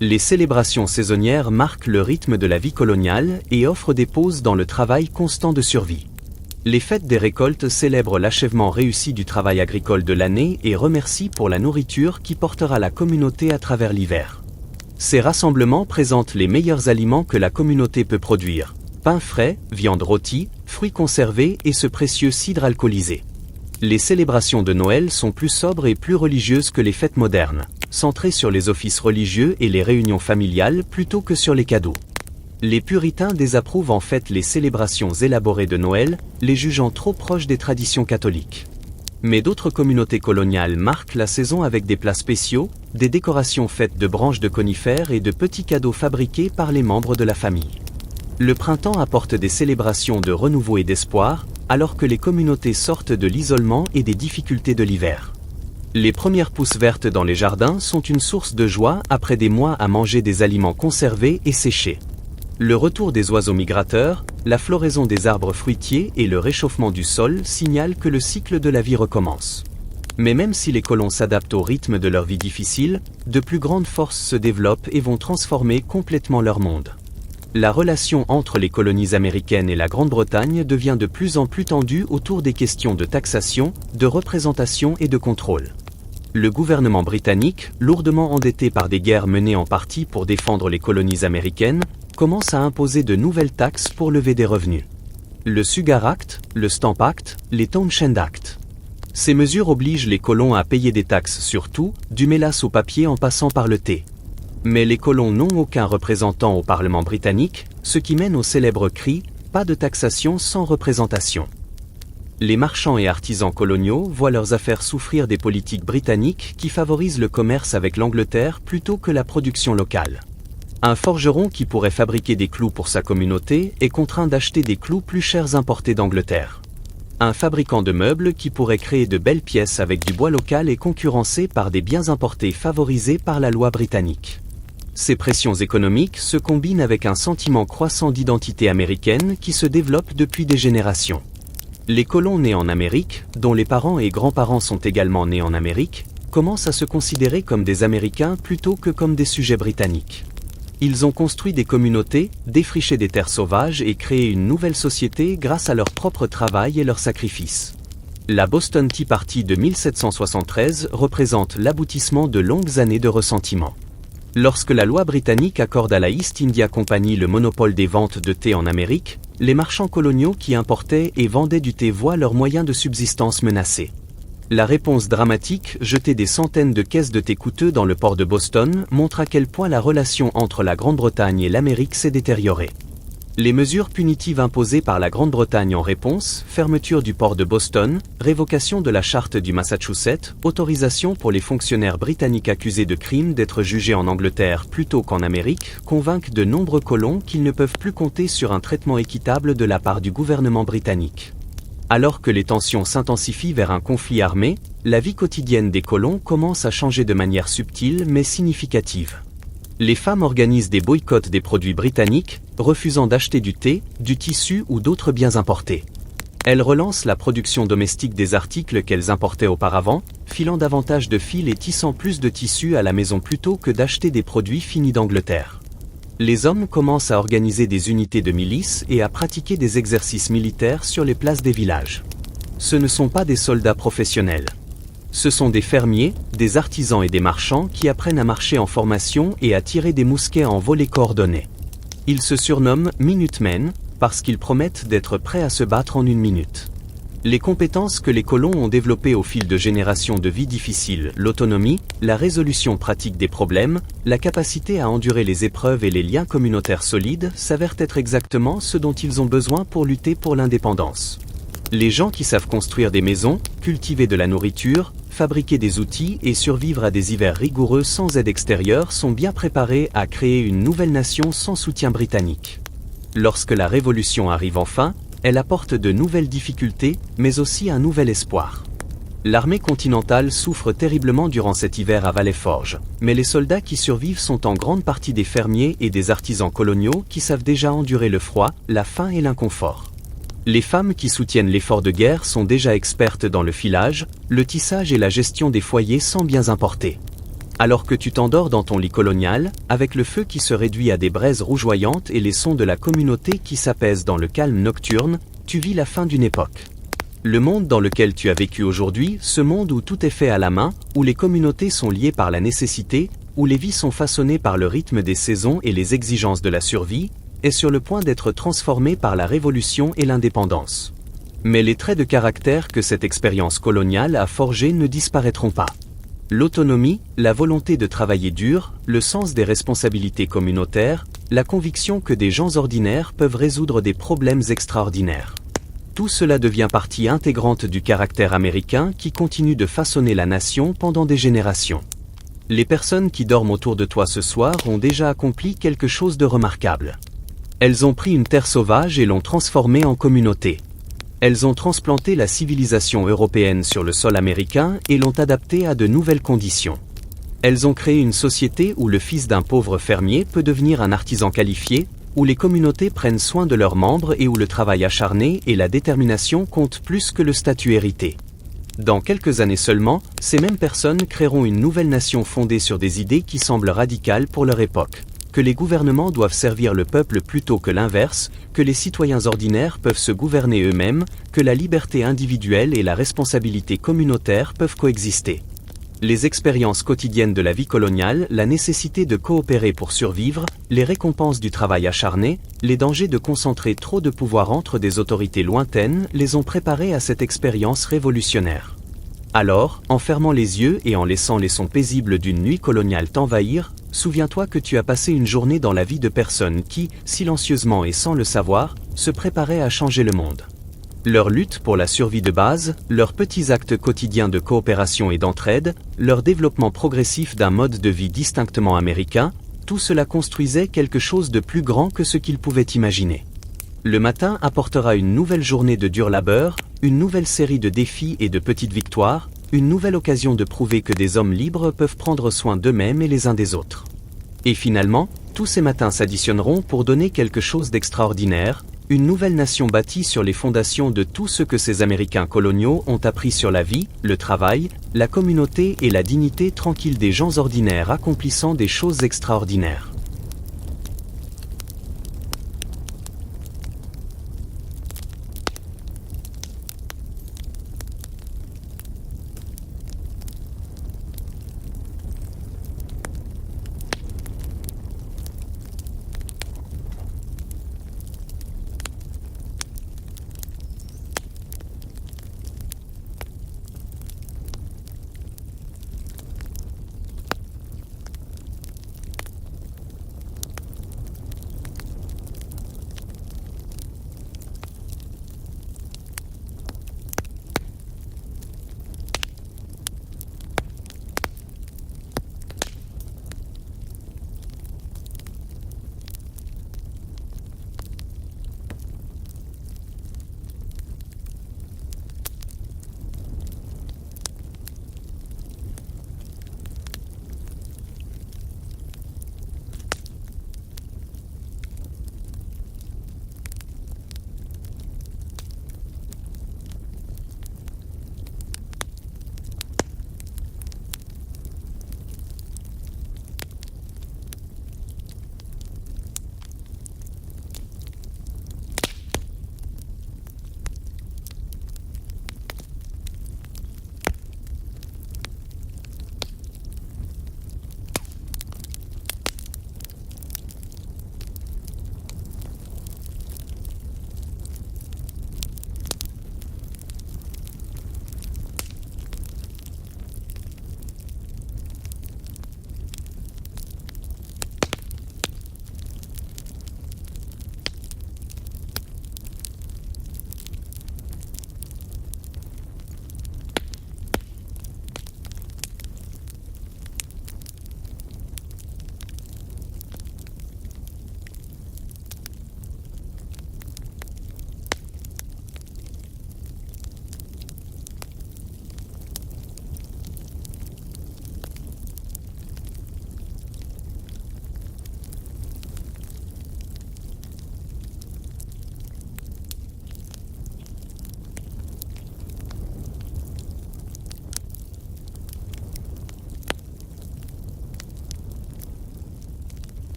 Les célébrations saisonnières marquent le rythme de la vie coloniale et offrent des pauses dans le travail constant de survie. Les fêtes des récoltes célèbrent l'achèvement réussi du travail agricole de l'année et remercient pour la nourriture qui portera la communauté à travers l'hiver. Ces rassemblements présentent les meilleurs aliments que la communauté peut produire: pain frais, viande rôtie, fruits conservés et ce précieux cidre alcoolisé. Les célébrations de Noël sont plus sobres et plus religieuses que les fêtes modernes, centrées sur les offices religieux et les réunions familiales plutôt que sur les cadeaux. Les puritains désapprouvent en fait les célébrations élaborées de Noël, les jugeant trop proches des traditions catholiques. Mais d'autres communautés coloniales marquent la saison avec des plats spéciaux, des décorations faites de branches de conifères et de petits cadeaux fabriqués par les membres de la famille. Le printemps apporte des célébrations de renouveau et d'espoir, alors que les communautés sortent de l'isolement et des difficultés de l'hiver. Les premières pousses vertes dans les jardins sont une source de joie après des mois à manger des aliments conservés et séchés. Le retour des oiseaux migrateurs, la floraison des arbres fruitiers et le réchauffement du sol signalent que le cycle de la vie recommence. Mais même si les colons s'adaptent au rythme de leur vie difficile, de plus grandes forces se développent et vont transformer complètement leur monde. La relation entre les colonies américaines et la Grande-Bretagne devient de plus en plus tendue autour des questions de taxation, de représentation et de contrôle. Le gouvernement britannique, lourdement endetté par des guerres menées en partie pour défendre les colonies américaines, commence à imposer de nouvelles taxes pour lever des revenus. Le Sugar Act, le Stamp Act, les Townshend Act. Ces mesures obligent les colons à payer des taxes sur tout, du mélasse au papier en passant par le thé. Mais les colons n'ont aucun représentant au Parlement britannique, ce qui mène au célèbre cri « Pas de taxation sans représentation ». Les marchands et artisans coloniaux voient leurs affaires souffrir des politiques britanniques qui favorisent le commerce avec l'Angleterre plutôt que la production locale. Un forgeron qui pourrait fabriquer des clous pour sa communauté est contraint d'acheter des clous plus chers importés d'Angleterre. Un fabricant de meubles qui pourrait créer de belles pièces avec du bois local est concurrencé par des biens importés favorisés par la loi britannique. Ces pressions économiques se combinent avec un sentiment croissant d'identité américaine qui se développe depuis des générations. Les colons nés en Amérique, dont les parents et grands-parents sont également nés en Amérique, commencent à se considérer comme des Américains plutôt que comme des sujets britanniques. Ils ont construit des communautés, défriché des terres sauvages et créé une nouvelle société grâce à leur propre travail et leurs sacrifices. La Boston Tea Party de 1773 représente l'aboutissement de longues années de ressentiment. Lorsque la loi britannique accorde à la East India Company le monopole des ventes de thé en Amérique, les marchands coloniaux qui importaient et vendaient du thé voient leurs moyens de subsistance menacés. La réponse dramatique, jeter des centaines de caisses de thé coûteux dans le port de Boston, montre à quel point la relation entre la Grande-Bretagne et l'Amérique s'est détériorée. Les mesures punitives imposées par la Grande-Bretagne en réponse, fermeture du port de Boston, révocation de la charte du Massachusetts, autorisation pour les fonctionnaires britanniques accusés de crimes d'être jugés en Angleterre plutôt qu'en Amérique, convainquent de nombreux colons qu'ils ne peuvent plus compter sur un traitement équitable de la part du gouvernement britannique. Alors que les tensions s'intensifient vers un conflit armé, la vie quotidienne des colons commence à changer de manière subtile mais significative. Les femmes organisent des boycotts des produits britanniques, refusant d'acheter du thé, du tissu ou d'autres biens importés. Elles relancent la production domestique des articles qu'elles importaient auparavant, filant davantage de fils et tissant plus de tissus à la maison plutôt que d'acheter des produits finis d'Angleterre. Les hommes commencent à organiser des unités de milices et à pratiquer des exercices militaires sur les places des villages. Ce ne sont pas des soldats professionnels. Ce sont des fermiers, des artisans et des marchands qui apprennent à marcher en formation et à tirer des mousquets en volée coordonnée. Ils se surnomment Minutemen parce qu'ils promettent d'être prêts à se battre en 1 minute. Les compétences que les colons ont développées au fil de générations de vie difficiles, l'autonomie, la résolution pratique des problèmes, la capacité à endurer les épreuves et les liens communautaires solides s'avèrent être exactement ce dont ils ont besoin pour lutter pour l'indépendance. Les gens qui savent construire des maisons, cultiver de la nourriture, fabriquer des outils et survivre à des hivers rigoureux sans aide extérieure sont bien préparés à créer une nouvelle nation sans soutien britannique. Lorsque la Révolution arrive enfin, elle apporte de nouvelles difficultés, mais aussi un nouvel espoir. L'armée continentale souffre terriblement durant cet hiver à Valley-Forge, mais les soldats qui survivent sont en grande partie des fermiers et des artisans coloniaux qui savent déjà endurer le froid, la faim et l'inconfort. Les femmes qui soutiennent l'effort de guerre sont déjà expertes dans le filage, le tissage et la gestion des foyers sans biens importés. Alors que tu t'endors dans ton lit colonial, avec le feu qui se réduit à des braises rougeoyantes et les sons de la communauté qui s'apaisent dans le calme nocturne, tu vis la fin d'une époque. Le monde dans lequel tu as vécu aujourd'hui, ce monde où tout est fait à la main, où les communautés sont liées par la nécessité, où les vies sont façonnées par le rythme des saisons et les exigences de la survie, est sur le point d'être transformé par la révolution et l'indépendance. Mais les traits de caractère que cette expérience coloniale a forgés ne disparaîtront pas. L'autonomie, la volonté de travailler dur, le sens des responsabilités communautaires, la conviction que des gens ordinaires peuvent résoudre des problèmes extraordinaires. Tout cela devient partie intégrante du caractère américain qui continue de façonner la nation pendant des générations. Les personnes qui dorment autour de toi ce soir ont déjà accompli quelque chose de remarquable. Elles ont pris une terre sauvage et l'ont transformée en communauté. Elles ont transplanté la civilisation européenne sur le sol américain et l'ont adaptée à de nouvelles conditions. Elles ont créé une société où le fils d'un pauvre fermier peut devenir un artisan qualifié, où les communautés prennent soin de leurs membres et où le travail acharné et la détermination comptent plus que le statut hérité. Dans quelques années seulement, ces mêmes personnes créeront une nouvelle nation fondée sur des idées qui semblent radicales pour leur époque. Que les gouvernements doivent servir le peuple plutôt que l'inverse, que les citoyens ordinaires peuvent se gouverner eux-mêmes, que la liberté individuelle et la responsabilité communautaire peuvent coexister. Les expériences quotidiennes de la vie coloniale, la nécessité de coopérer pour survivre, les récompenses du travail acharné, les dangers de concentrer trop de pouvoir entre des autorités lointaines les ont préparés à cette expérience révolutionnaire. Alors, en fermant les yeux et en laissant les sons paisibles d'une nuit coloniale t'envahir, souviens-toi que tu as passé une journée dans la vie de personnes qui, silencieusement et sans le savoir, se préparaient à changer le monde. Leur lutte pour la survie de base, leurs petits actes quotidiens de coopération et d'entraide, leur développement progressif d'un mode de vie distinctement américain, tout cela construisait quelque chose de plus grand que ce qu'ils pouvaient imaginer. Le matin apportera une nouvelle journée de dur labeur, une nouvelle série de défis et de petites victoires, une nouvelle occasion de prouver que des hommes libres peuvent prendre soin d'eux-mêmes et les uns des autres. Et finalement, tous ces matins s'additionneront pour donner quelque chose d'extraordinaire, une nouvelle nation bâtie sur les fondations de tout ce que ces Américains coloniaux ont appris sur la vie, le travail, la communauté et la dignité tranquille des gens ordinaires accomplissant des choses extraordinaires.